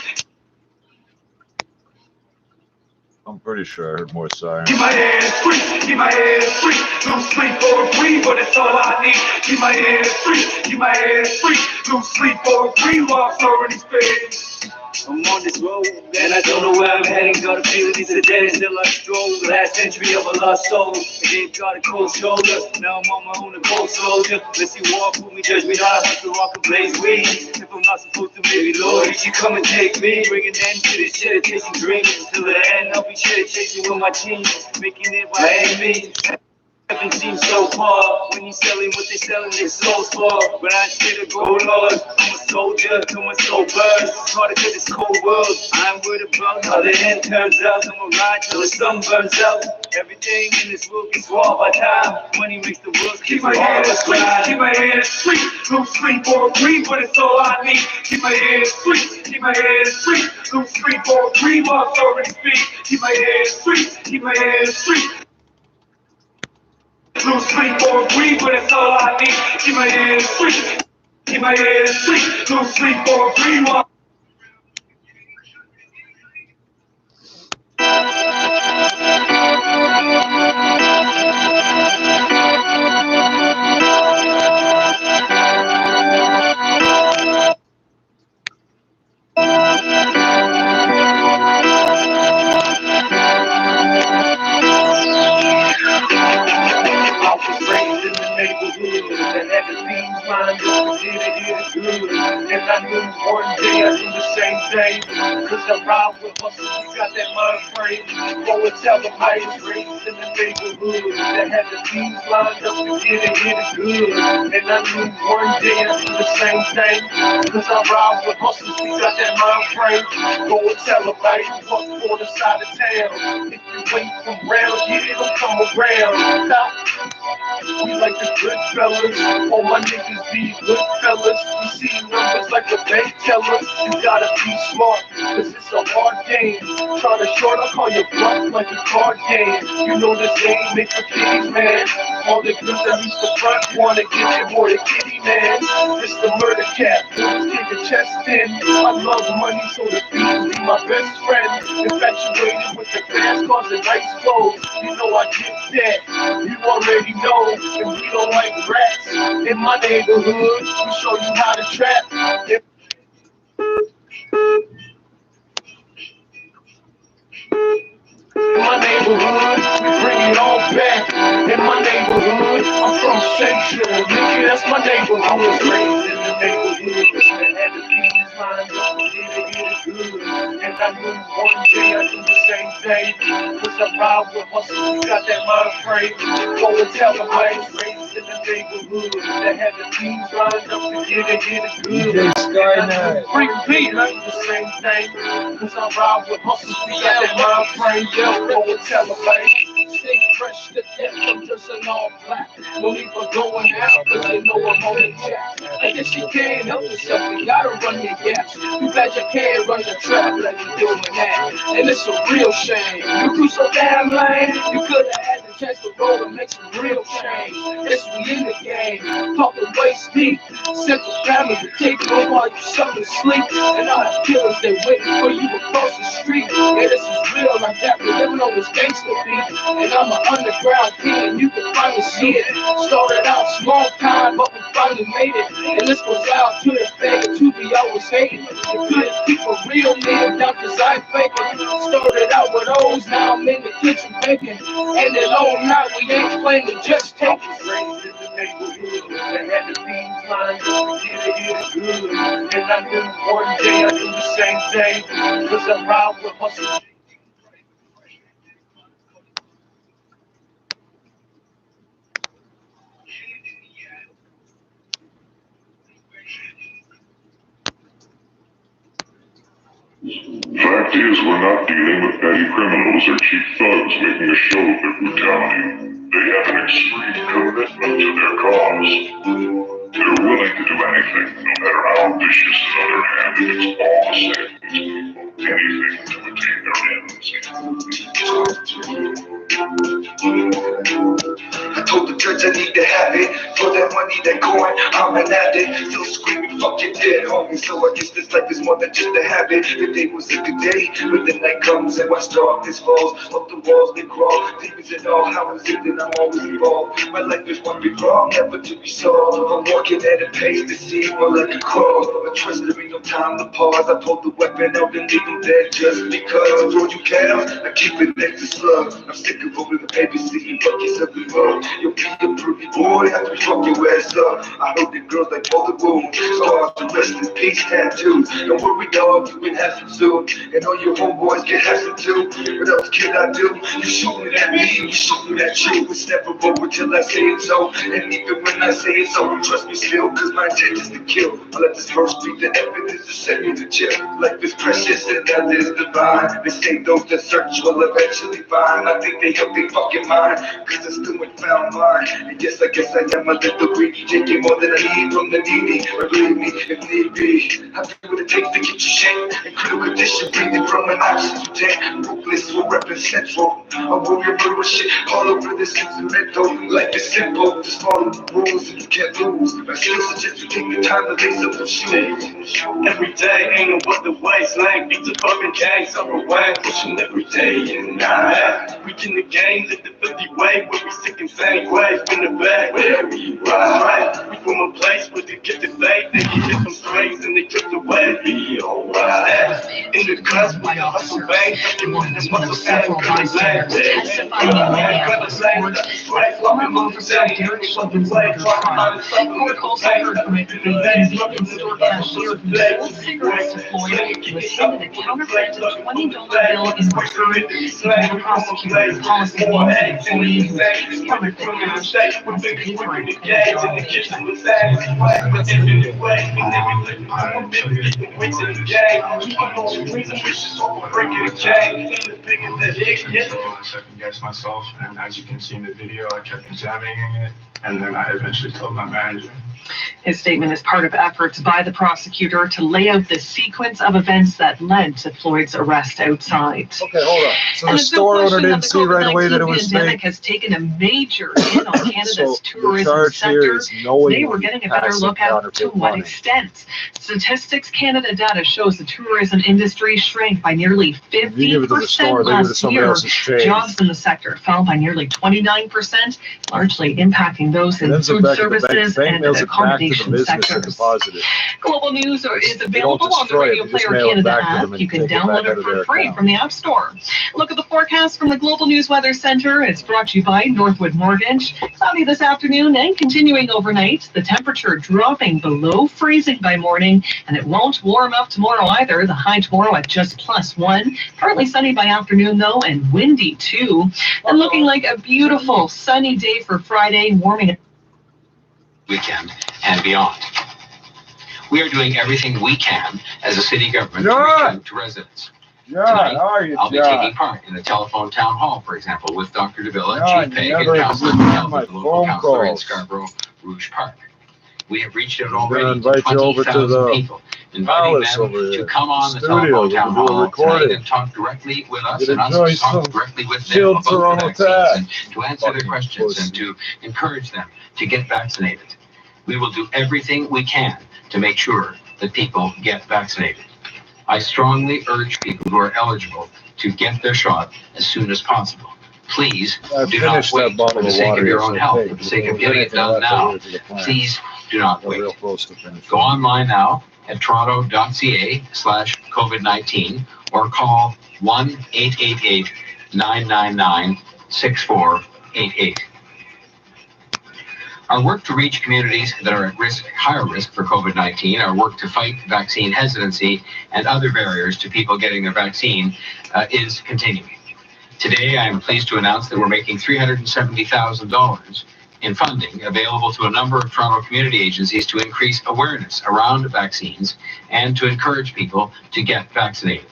I'm pretty sure I heard more sirens. Keep my head in the streets, keep my head in the streets. Lose sleep or breathe, but it's all I need. Keep my head in the streets, keep my head in the streets. Lose sleep or breathe, lost already speak. I'm on this road, and I don't know where I'm heading. Got a feeling these are dead until I stroll. The last century of a lost soul. I gave God a cold shoulder. Now I'm on my own, a cold soldier. Let's see, walk with me, judge me not. I have to rock and blaze weed. If I'm not supposed to, maybe Lord, you should come and take me. Bring an end to this shit, chasing dreams. Till the end, I'll be shit chasing with my team. Making it by any means. Heaven seems so far. When you selling what they selling, their souls for. But I still go, Lord. I'm a soldier, till my soul burns. It's harder to this cold world. I'm worried about how the end turns out. I'm a ride till the sun burns out. Everything in this world gets raw by time. Money makes the world keep my head in the street. Keep my head in the street. Lose sleep or breathe, but it's all I need. Keep my head in the street. Keep my head in the street. Lose sleep or breathe, lost already speak. Keep my head in the street. Keep my head in the street. Lose sleep or breathe, but it's all I need. Keep my head in the street. Keep my head in the street. Lose sleep or breathe. And never seen mine, just did it here good. And I knew one day I do the same thing. Cause I ride with hustle, we got that mind frame. Go and tell them I was raised in the neighborhood that had the things lined up to get it good. And I knew one day I'd do the same thing. Cause I ride with hustles, we got that mind frame. Go and tell them I was up for the side of town. If you wait from round, yeah, it'll come around. Now, we like the good fellas, all my niggas be good fellas. We see numbers like the bank teller. You gotta be smart, cause it's a hard game. Try to short up on your bluff like a card game. You know this game make the kiddies, man. All the girls that reach the front wanna get your boy a kitty, man. It's the murder cat, let's kick your chest in. I love money, so the beat be my best friend. Infatuated with the fast cars and nice clothes. You know I get that, you already know. And we don't like rats. In my neighborhood, we show you how to trap. In my neighborhood, we bring it all back. In my neighborhood, I'm from Central, nigga, that's my neighborhood. I was raised in the neighborhood, and had the bees lined up to get it good. And I knew one day I'd do the same thing. Cause I ride with hustle, we got that mind frame. Go and tell them I was raised in the neighborhood that had the bees lined up to get it good. And I knew Freak P, I do the same thing. Cause I ride with hustle, we got that mind frame. Go and tell them stay fresh to death, I'm dressing all black. No need for going out, cause you know I'm on the jack. I guess you can't help yourself, you gotta run your gas. You bet you can't run your trap like you doing that. And it's a real shame, you grew so damn lame. You could've had the chance to go and make some real change. Yes, we in the game, talking waist deep. Central family to take over while you sucking sleep. And I have killers that waiting for you across the street. Yeah, this is real like that, we're living on this gangster beat. And I'm an underground kid, and you can finally see it. Started out small time, but we finally made it. And this goes out to the fake, to be always hating. You couldn't keep a real man down cause I ain't faking. Started out with O's, now I'm in the kitchen baking. And then all night we ain't playing, we just taking. Raised in the neighborhood, that had the beans lined up to get it good. And I knew one day I'd do the same thing. Cause I ride with hustle. Fact is, we're not dealing with petty criminals or cheap thugs making a show of their brutality. They have an extreme commitment to their cause. They're willing to do anything, no matter how vicious and underhanded. It's all the same. Anything to attain their ends. I told the judge I need to have it. For that money, that coin, I'm an addict. Still screaming, fuck you dead, homie. So I guess this life is more than just a habit. The day was a good day, but the night comes and watch darkness falls. Up the walls they crawl, demons and all. How is it that I'm always involved? My life is one big wrong, never to be solved. I'm walking at a pace that seems more like a crawl. I trust there ain't no time to pause. I pulled the weapon out and leave them dead just because. Bro, you cows, I keep it next to slug. I'm sick of rolling the paper, seeing buckets of the road. You'll be a pretty boy after we fuck your ass up. I heard the girls like bullet wounds, scars and rest in peace tattoos. Don't worry, dog, you can have some soon. And all your homeboys can have some too. What else can I do? You shooting at me, you shooting at you. It's never over till I say it's so. And even when I say it's over, trust me still, cause my intent is to kill. I let this verse be the evidence to send you to jail. Life is precious and death is divine. They say those that search will eventually find. I think they help their fucking mind, cause I still ain't found mine. And yes, I guess I am a little greedy, taking more than I need from the needy. But believe me, if need be, I do what it takes to get you shame. In critical condition, breathing from an oxygen tank. Ruthless, we're repping central. I warrior murder shit all over this instrumental. Life is simple, just follow the rules and you can't lose. I still suggest you take the time to lace up your shoes. Every day ain't no other way, slang beats a fucking gang, summer way, pushing every day and night. We in the game, live the 50 way, where we sick and same ways, in the bag, where we ride. We from a place where they get the faith, they can hit some strings and they drift away, be alright. In the cuts, we a hustle bang, you want this muscle fat, cause they land. Former officer Derek Chauvin murder trial. Court calls over convicted convenience store cashier who sold cigarettes to Floyd was handed a counterfeit $20 bill in return. The prosecutor, the policy means the employee who takes counterfeit cash must pay for it and I second guessed myself, and as you can see in the video, I kept examining it, and then I eventually told my manager. His statement is part of efforts by the prosecutor to lay out the sequence of events that led to Floyd's arrest outside. Okay, hold on. So And the there's no store owner question didn't that see right away that it was pandemic fake. has taken a major hit on Canada's So the tourism charge here sector. is knowingly They were getting a better passing look at to counterfeit what money. extent. Statistics Canada data shows the tourism industry shrank by nearly If you give it to the 50% store, they give it to last somebody year. else's trade. Jobs in the sector fell by nearly 29%, largely impacting those in Then send food back to the bank. services Bank and mails it back to the accommodation business and sectors. deposit it. Global News is They available don't on the destroy it, Radio they just Player mail it Canada back to them app. and You can take it back download out it of for their free account. from the App Store. Look at the forecast from the Global News Weather Center. It's brought to you by Northwood Mortgage. Cloudy this afternoon and continuing overnight. The temperature dropping below freezing by morning, and it won't warm up tomorrow either. The high tomorrow at just +1. Partly sunny by afternoon though, and windy too. And looking like a beautiful sunny day for Friday, warming weekend and beyond. We are doing everything we can as a city government to reach out to residents. Tonight, I'll be taking part in a telephone town hall, for example, with Dr. Davila, Chief Peg, and Councillor McKelvey, the local councillor in Scarborough Rouge Park. We have reached out already to 20,000 people, inviting them to come on the telephone town hall tonight and talk directly with us and us to talk directly with them about the vaccines and to answer their questions and to encourage them to get vaccinated. We will do everything we can to make sure that people get vaccinated. I strongly urge people who are eligible to get their shot as soon as possible. Please do not wait for the sake of your own health, for the sake of getting it done now. Please do not wait. Go online now at toronto.ca/COVID-19 or call 1-888-999-6488. Our work to reach communities that are at risk, higher risk for COVID-19, our work to fight vaccine hesitancy and other barriers to people getting their vaccine is continuing. Today, I am pleased to announce that we're making $370,000 in funding available to a number of Toronto community agencies to increase awareness around vaccines and to encourage people to get vaccinated.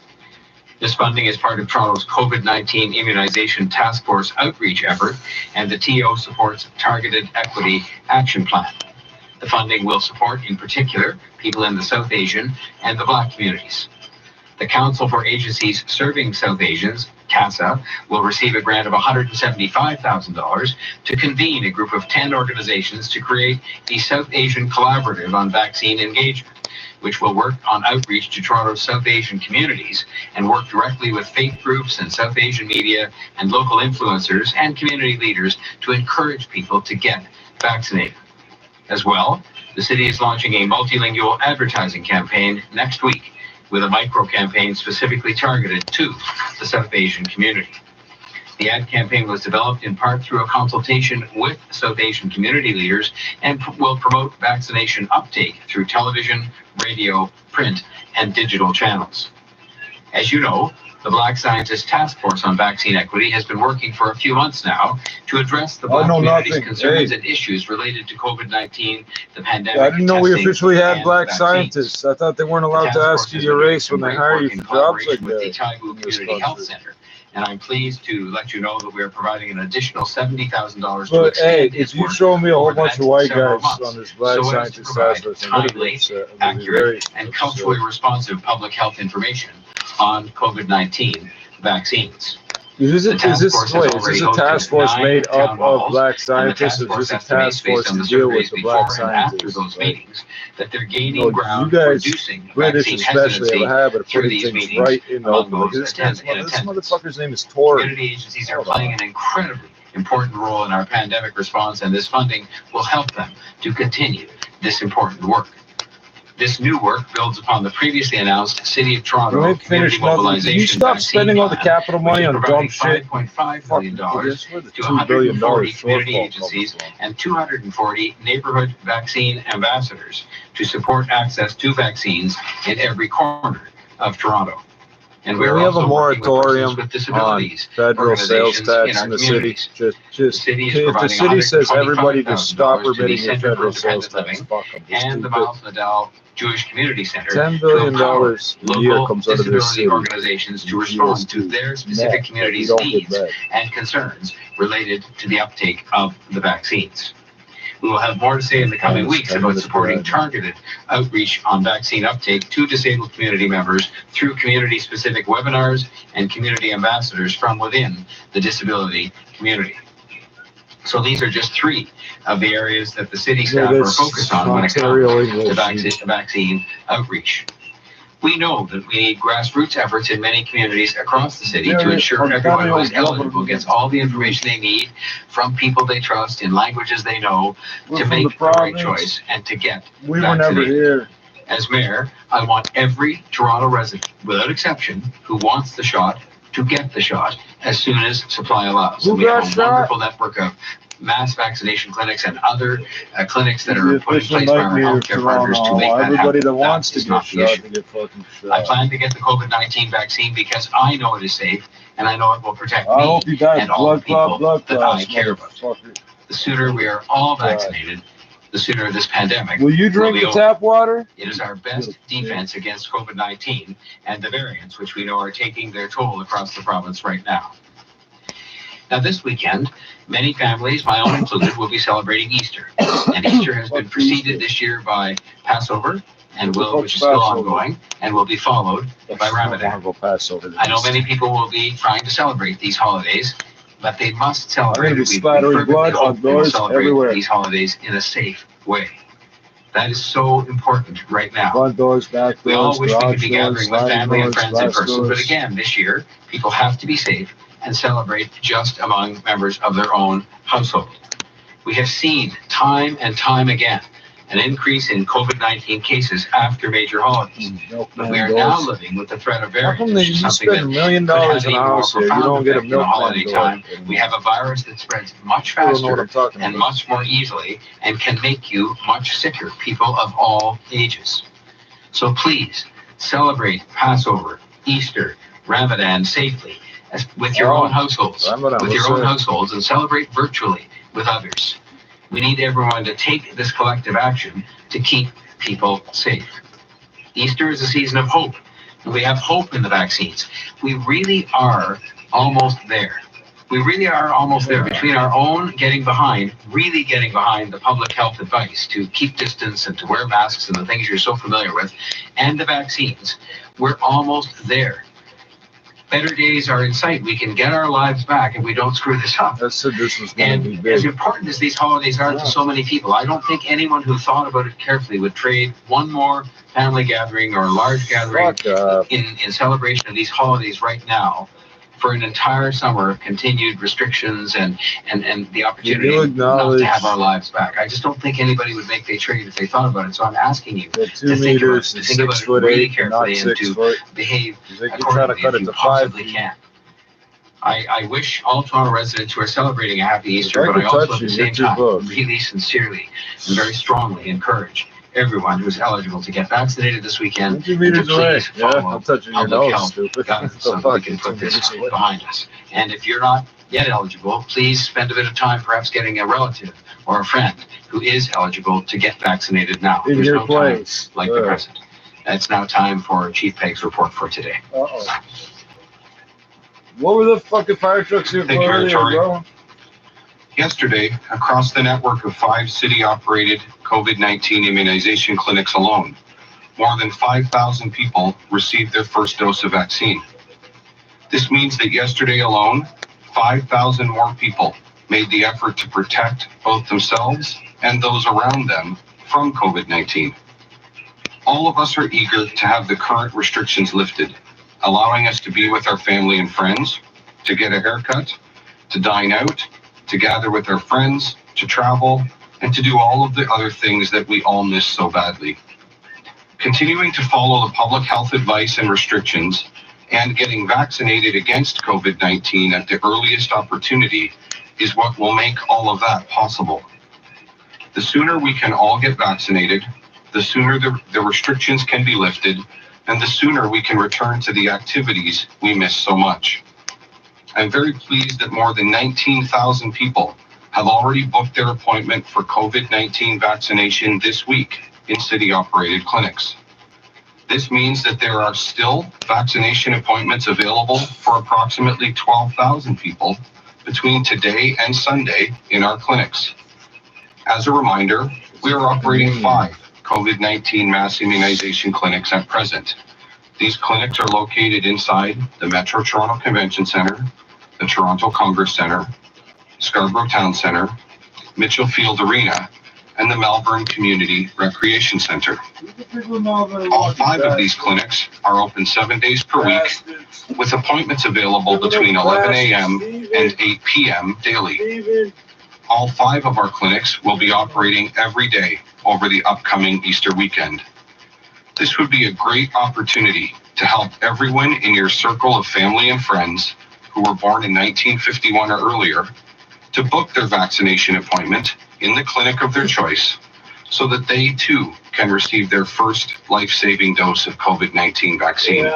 This funding is part of Toronto's COVID-19 Immunization Task Force outreach effort, and the TO supports Targeted Equity Action Plan. The funding will support, in particular, people in the South Asian and the Black communities. The Council for Agencies Serving South Asians, CASA, will receive a grant of $175,000 to convene a group of 10 organizations to create the South Asian Collaborative on Vaccine Engagement, which will work on outreach to Toronto's South Asian communities and work directly with faith groups and South Asian media and local influencers and community leaders to encourage people to get vaccinated. As well, the city is launching a multilingual advertising campaign next week with a micro-campaign specifically targeted to the South Asian community. The ad campaign was developed in part through a consultation with South Asian community leaders and will promote vaccination uptake through television, radio, print, and digital channels. As you know, the Black Scientists Task Force on Vaccine Equity has been working for a few months now to address the Black community's concerns and issues related to COVID-19, the pandemic. I didn't know we officially had Black scientists. I thought they weren't allowed to ask you your race when they hire you for jobs like with the Taigu Community Health Center. And I'm pleased to let you know that we are providing an additional $70,000 to But hey, extend if its you work show me a whole over the bunch of next white several guys months, on this Black so as to scientist provide task force, timely, accurate, and culturally responsive public health information on COVID-19 vaccines. Is this a task force made up of Black scientists, or is this a task force to deal with the Black scientists? Those meetings, that they're gaining ground, you guys, reducing British vaccine especially, have a habit of through putting these things meetings right in the open. among This those this motherfucker's name is Tory. Community agencies are playing an incredibly important role in our pandemic response, and this funding will help them to continue this important work. This new work builds upon the previously announced City of Toronto You ain't community finished nothing. mobilization You stop vaccine spending all the plan, capital money which is on providing dumb shit. $5.5 million to $2 billion 140 community shortfall agencies comes from. and 240 neighborhood vaccine ambassadors to support access to vaccines in every corner of Toronto. And We we're have a also working with moratorium persons with on disabilities federal sales organizations tax in our in the city. communities. Just The city is if the providing city says everybody just stop $125,000 to the remitting your Center for federal sales Independent tax, Living fuck them. Just and the keep it. Miles Nadal Jewish Community Center $10 to billion empower a year local comes out of this disability city. organizations to respond to their specific Net, community's but we don't get needs back. and concerns related to the uptake of the vaccines. We will have more to say in the coming weeks about supporting targeted outreach on vaccine uptake to disabled community members through community-specific webinars and community ambassadors from within the disability community. So these are just three of the areas that the city staff are focused on when it comes to vaccine outreach. We know that we need grassroots efforts in many communities across the city to ensure everyone who is eligible gets all the information they need from people they trust in languages they know to make the right choice and to get We were never here. As mayor, I want every Toronto resident, without exception, who wants the shot to get the shot as soon as supply allows. Who We got have a shot? wonderful network of mass vaccination clinics and other clinics that are The put in official place by our nightmare of healthcare partners to Toronto. make that Everybody happen. that wants to is get not the shot issue. to get fucking shot. I plan to get the COVID-19 vaccine because I know it is safe and I know it will protect I me hope you die and all the people blood that I care about. motherfucker. The sooner we are all vaccinated, the sooner this pandemic Will you drink be the over. tap water? It is our best defense against COVID-19 and the variants, which we know are taking their toll across the province right now. Now, this weekend, many families, my own included, will be celebrating Easter. And Easter has been preceded this year by Passover, which is still ongoing, and will be followed by Ramadan. I know many people will be trying to celebrate these holidays, but they must celebrate. I'm gonna be We splattering fervently blood hope on they will doors celebrate everywhere. these holidays in a safe way. That is so important right now. Front doors, back We all doors, wish we could garage be doors, gathering with sliding family and doors, friends in glass person, but doors. again, this year, people have to be safe and celebrate just among members of their own household. We have seen time and time again an increase in COVID-19 cases after major holidays. But we are now living with the threat of How come variants, which is you something spend $1 million could have in an a even more house here? You profound don't get a effect in the holiday milkman time. door. We have a virus that spreads much I don't know what faster I'm talking and about. much more easily and can make you much sicker, people of all ages. So please celebrate Passover, Easter, Ramadan safely with your own households, and celebrate virtually with others. We need everyone to take this collective action to keep people safe. Easter is a season of hope, and we have hope in the vaccines. We really are almost there. We really are almost there between our own really getting behind the public health advice to keep distance and to wear masks and the things you're so familiar with, and the vaccines. We're almost there. Better days are in sight. We can get our lives back if we don't screw this up. And as important as these holidays are to so many people, I don't think anyone who thought about it carefully would trade one more family gathering or large gathering in celebration of these holidays right now for an entire summer of continued restrictions and the opportunity not to have our lives back. I just don't think anybody would make the trade if they thought about it. So I'm asking you to think about it really carefully and to behave accordingly if you possibly can. I wish all Toronto residents who are celebrating a happy Easter, but I also at the same time really sincerely and very strongly encourage everyone who is eligible to get vaccinated this weekend to please follow public health guidance so that we can put this behind us. And if you're not yet eligible, please spend a bit of time perhaps getting a relative or a friend who is eligible to get vaccinated now. There's no time like the present. It's now time for Chief Peg's report for today. What were the fucking fire trucks here for earlier, bro? Yesterday, across the network of 5 city-operated COVID-19 immunization clinics alone, more than 5,000 people received their first dose of vaccine. This means that yesterday alone, 5,000 more people made the effort to protect both themselves and those around them from COVID-19. All of us are eager to have the current restrictions lifted, allowing us to be with our family and friends, to get a haircut, to dine out, to gather with our friends, to travel, and to do all of the other things that we all miss so badly. Continuing to follow the public health advice and restrictions and getting vaccinated against COVID-19 at the earliest opportunity is what will make all of that possible. The sooner we can all get vaccinated, the sooner the restrictions can be lifted, and the sooner we can return to the activities we miss so much. I'm very pleased that more than 19,000 people have already booked their appointment for COVID-19 vaccination this week in city-operated clinics. This means that there are still vaccination appointments available for approximately 12,000 people between today and Sunday in our clinics. As a reminder, we are operating 5 COVID-19 mass immunization clinics at present. These clinics are located inside the Metro Toronto Convention Centre, the Toronto Congress Centre, Scarborough Town Centre, Mitchell Field Arena, and the Melbourne Community Recreation Centre. All 5 of these clinics are open 7 days per week, with appointments available between 11 a.m. and 8 p.m. daily. All 5 of our clinics will be operating every day over the upcoming Easter weekend. This would be a great opportunity to help everyone in your circle of family and friends who were born in 1951 or earlier to book their vaccination appointment in the clinic of their choice so that they too can receive their first life-saving dose of COVID-19 vaccine.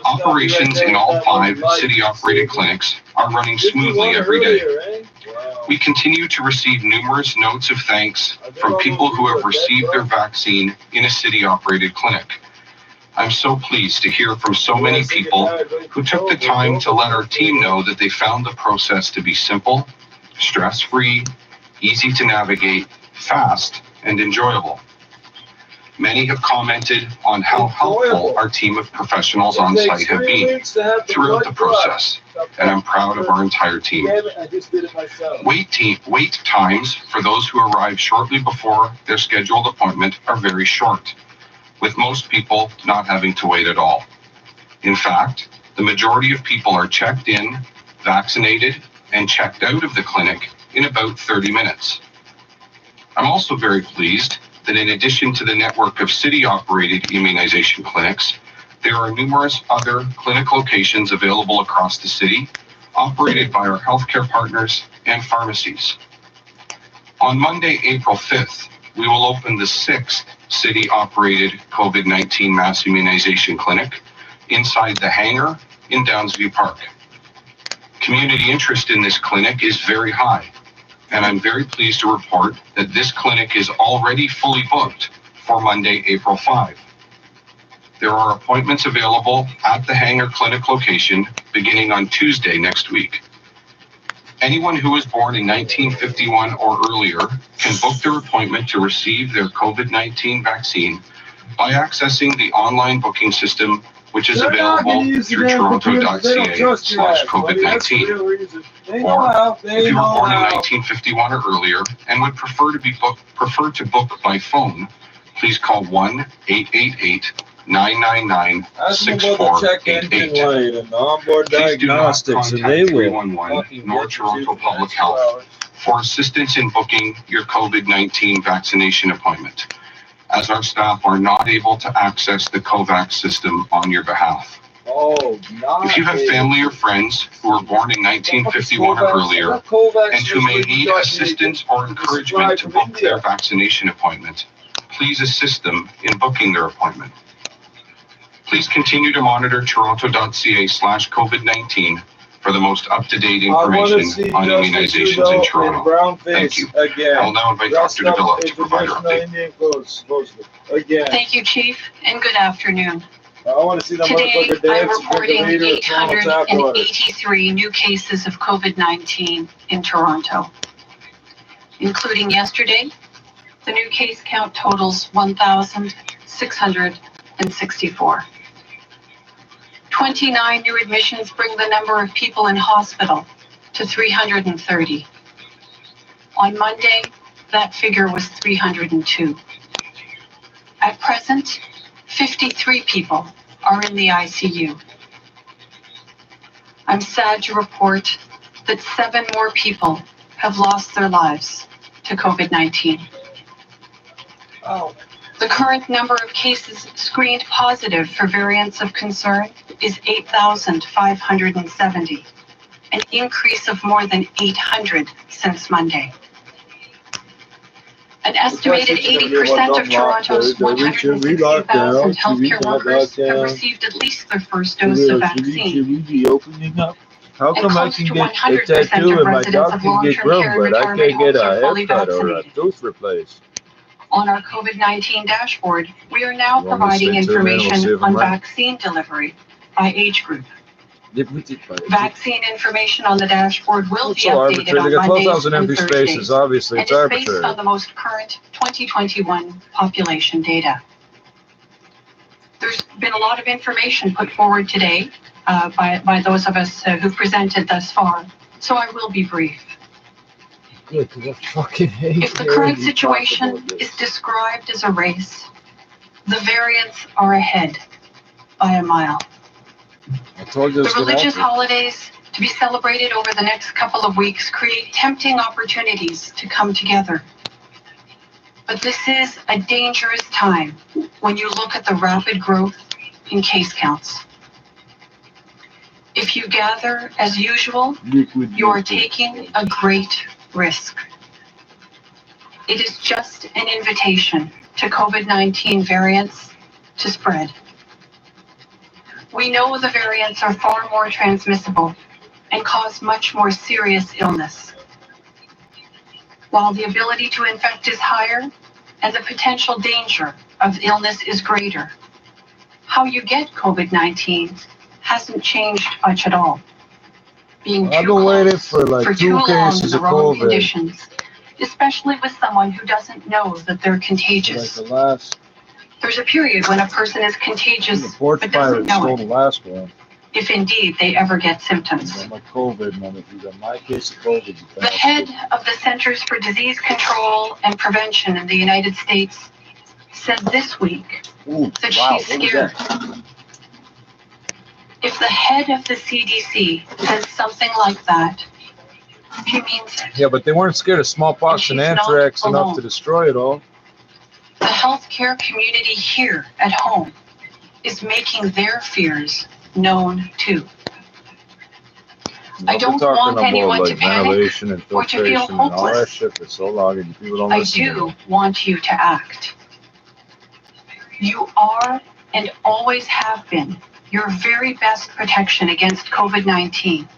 Operations in all 5 city-operated clinics are running smoothly every day. We continue to receive numerous notes of thanks from people who have received their vaccine in a city-operated clinic. I'm so pleased to hear from so many people who took the time to let our team know that they found the process to be simple, stress-free, easy to navigate, fast, and enjoyable. Many have commented on how helpful our team of professionals on site have been throughout the process, and I'm proud of our entire team. Wait times for those who arrive shortly before their scheduled appointment are very short, with most people not having to wait at all. In fact, the majority of people are checked in, vaccinated, and checked out of the clinic in about 30 minutes. I'm also very pleased that in addition to the network of city-operated immunization clinics, there are numerous other clinic locations available across the city, operated by our healthcare partners and pharmacies. On Monday, April 5th, we will open the 6th city-operated COVID-19 mass immunization clinic inside the hangar in Downsview Park. Community interest in this clinic is very high, and I'm very pleased to report that this clinic is already fully booked for Monday, April 5. There are appointments available at the hangar clinic location beginning on Tuesday next week. Anyone who was born in 1951 or earlier can book their appointment to receive their COVID-19 vaccine by accessing the online booking system, which is available through toronto.ca/COVID-19. Or if you were born in 1951 or earlier and would prefer to book by phone, please call 1-888-999-6488. Please do not contact 311 nor Toronto Public Health for assistance in booking your COVID-19 vaccination appointment, as our staff are not able to access the COVAX system on your behalf. If you have family or friends who were born in 1951 or earlier and who may need assistance or encouragement to book their vaccination appointment, please assist them in booking their appointment. Please continue to monitor toronto.ca/COVID-19 for the most up-to-date information on immunizations in Toronto. Thank you. I will now invite Dr. Davila to provide her update. Thank you, Chief, and good afternoon. I want to see the Today, I'm reporting 883 new cases of COVID-19 in Toronto. Including yesterday, the new case count totals 1,664. 29 new admissions bring the number of people in hospital to 330. On Monday, that figure was 302. At present, 53 people are in the ICU. I'm sad to report that 7 more people have lost their lives to COVID-19. The current number of cases screened positive for variants of concern is 8,570, an increase of more than 800 since Monday. An estimated 80% of Toronto's 160,000 healthcare workers have received at least their first dose of vaccine. How come I can get a tattoo and my dog can get groomed, but I can't get a haircut or a tooth replaced? On our COVID-19 dashboard, we are now providing information on vaccine delivery by age group. Vaccine information on the dashboard will be updated on Mondays and Thursdays, obviously and is based on the most current 2021 population data. There's been a lot of information put forward today by those of us who've presented thus far, so I will be brief. Good, 'cause I fucking hate If the current situation is described as a race, the variants are ahead by a mile. I told you the religious holidays to be celebrated over the next couple of weeks create tempting opportunities to come together. But this is a dangerous time when you look at the rapid growth in case counts. If you gather as usual, you are taking a great risk. It is just an invitation to COVID-19 variants to spread. We know the variants are far more transmissible and cause much more serious illness. While the ability to infect is higher and the potential danger of illness is greater, how you get COVID-19 hasn't changed much at all. Being too close for too long in the wrong conditions, especially with someone who doesn't know that they're contagious. There's a period when a person is contagious but doesn't know it, if indeed they ever get symptoms. The head of the Centers for Disease Control and Prevention in the United States said this week that she's scared. If the head of the CDC says something like that, she means it. Yeah, but they weren't scared of smallpox and anthrax enough to destroy it all. The healthcare community here at home is making their fears known too. I don't want anyone to panic or to feel hopeless. I do want you to act. You are and always have been your very best protection against COVID-19,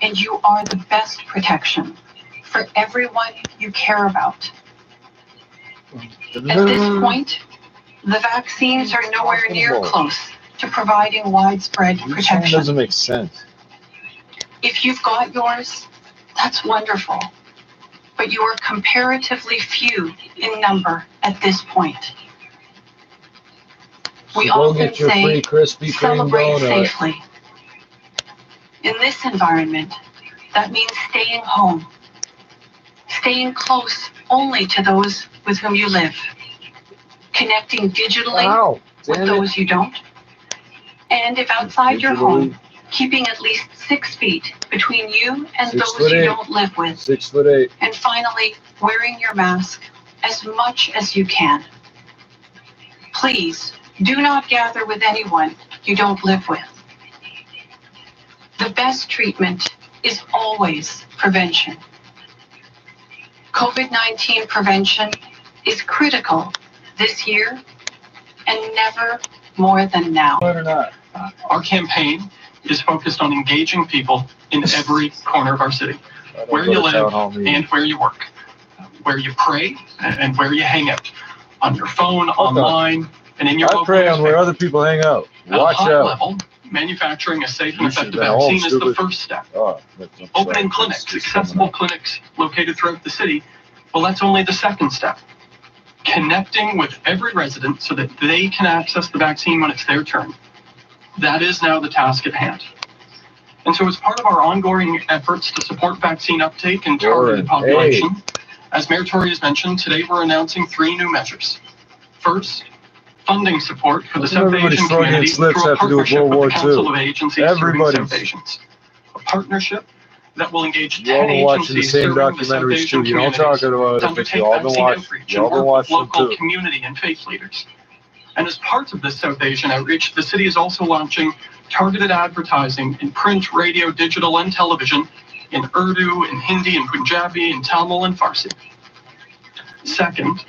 and you are the best protection for everyone you care about. At this point, the vaccines are nowhere near close to providing widespread protection. Doesn't make sense. If you've got yours, that's wonderful, but you are comparatively few in number at this point. We often say, celebrate safely. In this environment, that means staying home, staying close only to those with whom you live, connecting digitally with those you don't, and if outside your home, keeping at least 6 feet between you and those you don't live with. 6'8". And finally, wearing your mask as much as you can. Please do not gather with anyone you don't live with. The best treatment is always prevention. COVID-19 prevention is critical this year and never more than now. Our campaign is focused on engaging people in every corner of our city, where you live and where you work, where you pray and where you hang out, on your phone, online, and in your local pray on where other people hang out. Watch out. At a high out. level, manufacturing a safe and effective vaccine is the first step. Opening clinics, accessible clinics located throughout the city, well, that's only the second step. Connecting with every resident so that they can access the vaccine when it's their turn. That is now the task at hand. And so as part of our ongoing efforts to support vaccine uptake and targeted population, as Mayor Tory has mentioned, today we're announcing 3 new measures. First, funding support for the South Asian community through a partnership with the Council of Agencies Serving South Asians. A partnership that will engage You all 10 been watching the agencies same serving the South documentaries Asian too. You don't communities talk about to it, but undertake you all been vaccine watching. outreach You all and been work with watching them local too. community and faith leaders. And as part of this South Asian outreach, the city is also launching targeted advertising in print, radio, digital, and television in Urdu, in Hindi, in Punjabi, in Tamil, and Farsi. Second,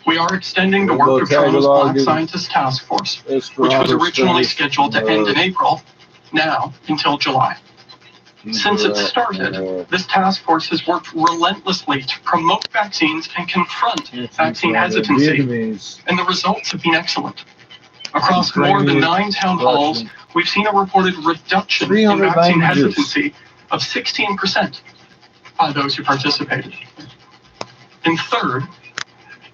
we are extending the work of Toronto's Black Scientist Task Force, which was originally scheduled to end in April, now until July. Since it started, this task force has worked relentlessly to promote vaccines and confront vaccine hesitancy, and the results have been excellent. Across more than 9 town halls, we've seen a reported reduction in vaccine hesitancy of 16% by those who participated. And third,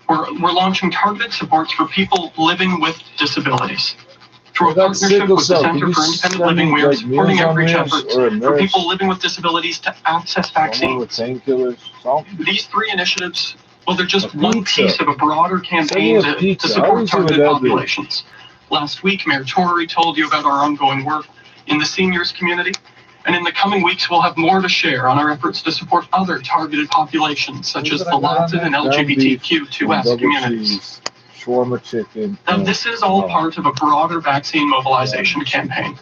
we're launching targeted supports for people living with disabilities. Through a partnership with the Center for Independent Living, we are supporting outreach efforts for people living with disabilities to access vaccines. These 3 initiatives, well, they're just one piece of a broader campaign to support targeted populations. Last week, Mayor Tory told you about our ongoing work in the seniors community, and in the coming weeks, we'll have more to share on our efforts to support other targeted populations, such as the Latin and LGBTQ2S communities. Shawarma chicken. Now, this is all part of a broader vaccine mobilization campaign.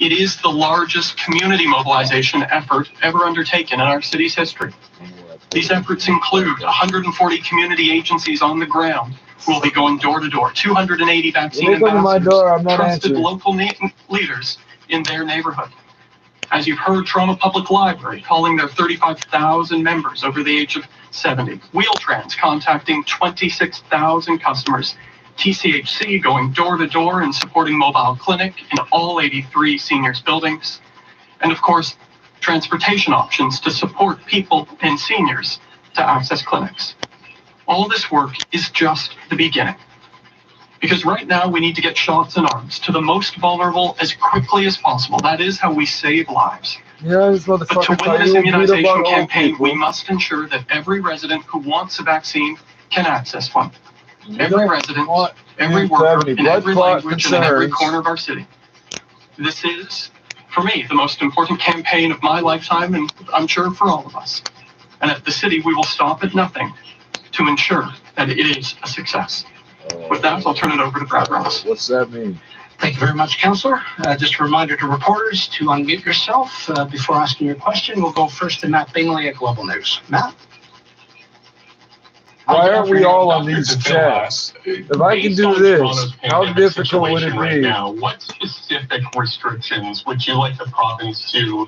It is the largest community mobilization effort ever undertaken in our city's history. These efforts include 140 community agencies on the ground who will be going door to door, 280 vaccine ambassadors, trusted local leaders in their neighborhood. As you've heard, Toronto Public Library calling their 35,000 members over the age of 70. Wheel-Trans contacting 26,000 customers. TCHC going door to door and supporting mobile clinic in all 83 seniors buildings. And of course, transportation options to support people and seniors to access clinics. All this work is just the beginning. Because right now we need to get shots in arms to the most vulnerable as quickly as possible. That is how we save lives. Yeah, but to win this immunization campaign, we must ensure that every resident who wants a vaccine can access one. Every resident, every worker, in every language, and in every corner of our city. This is, for me, the most important campaign of my lifetime, and I'm sure for all of us. And at the city, we will stop at nothing to ensure that it is a success. With that, I'll turn it over to Brad Ross. What's that mean? Thank you very much, Councillor. Just a reminder to reporters to unmute yourself before asking your question. We'll go first to Matt Bingley at Global News. Matt? Why aren't we all on these chats? If I can do this, how difficult would it be? Now, what specific restrictions would you like the province to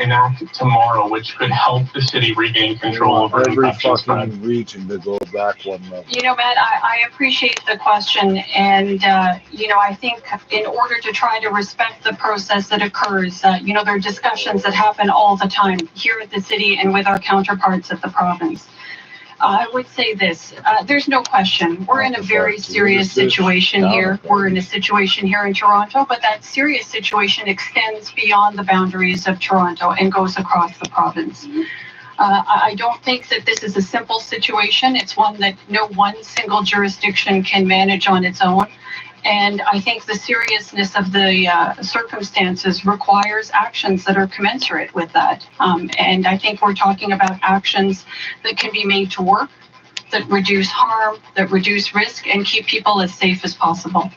enact tomorrow, which could help the city regain control over every fucking region to go back one level? You know, Matt, I appreciate the question, and I think in order to try to respect the process that occurs, there are discussions that happen all the time here at the city and with our counterparts at the province. I would say this, there's no question, we're in a very serious situation here. We're in a situation here in Toronto, but that serious situation extends beyond the boundaries of Toronto and goes across the province. I don't think that this is a simple situation. It's one that no one single jurisdiction can manage on its own. And I think the seriousness of the circumstances requires actions that are commensurate with that. And I think we're talking about actions that can be made to work, that reduce harm, that reduce risk, and keep people as safe as possible.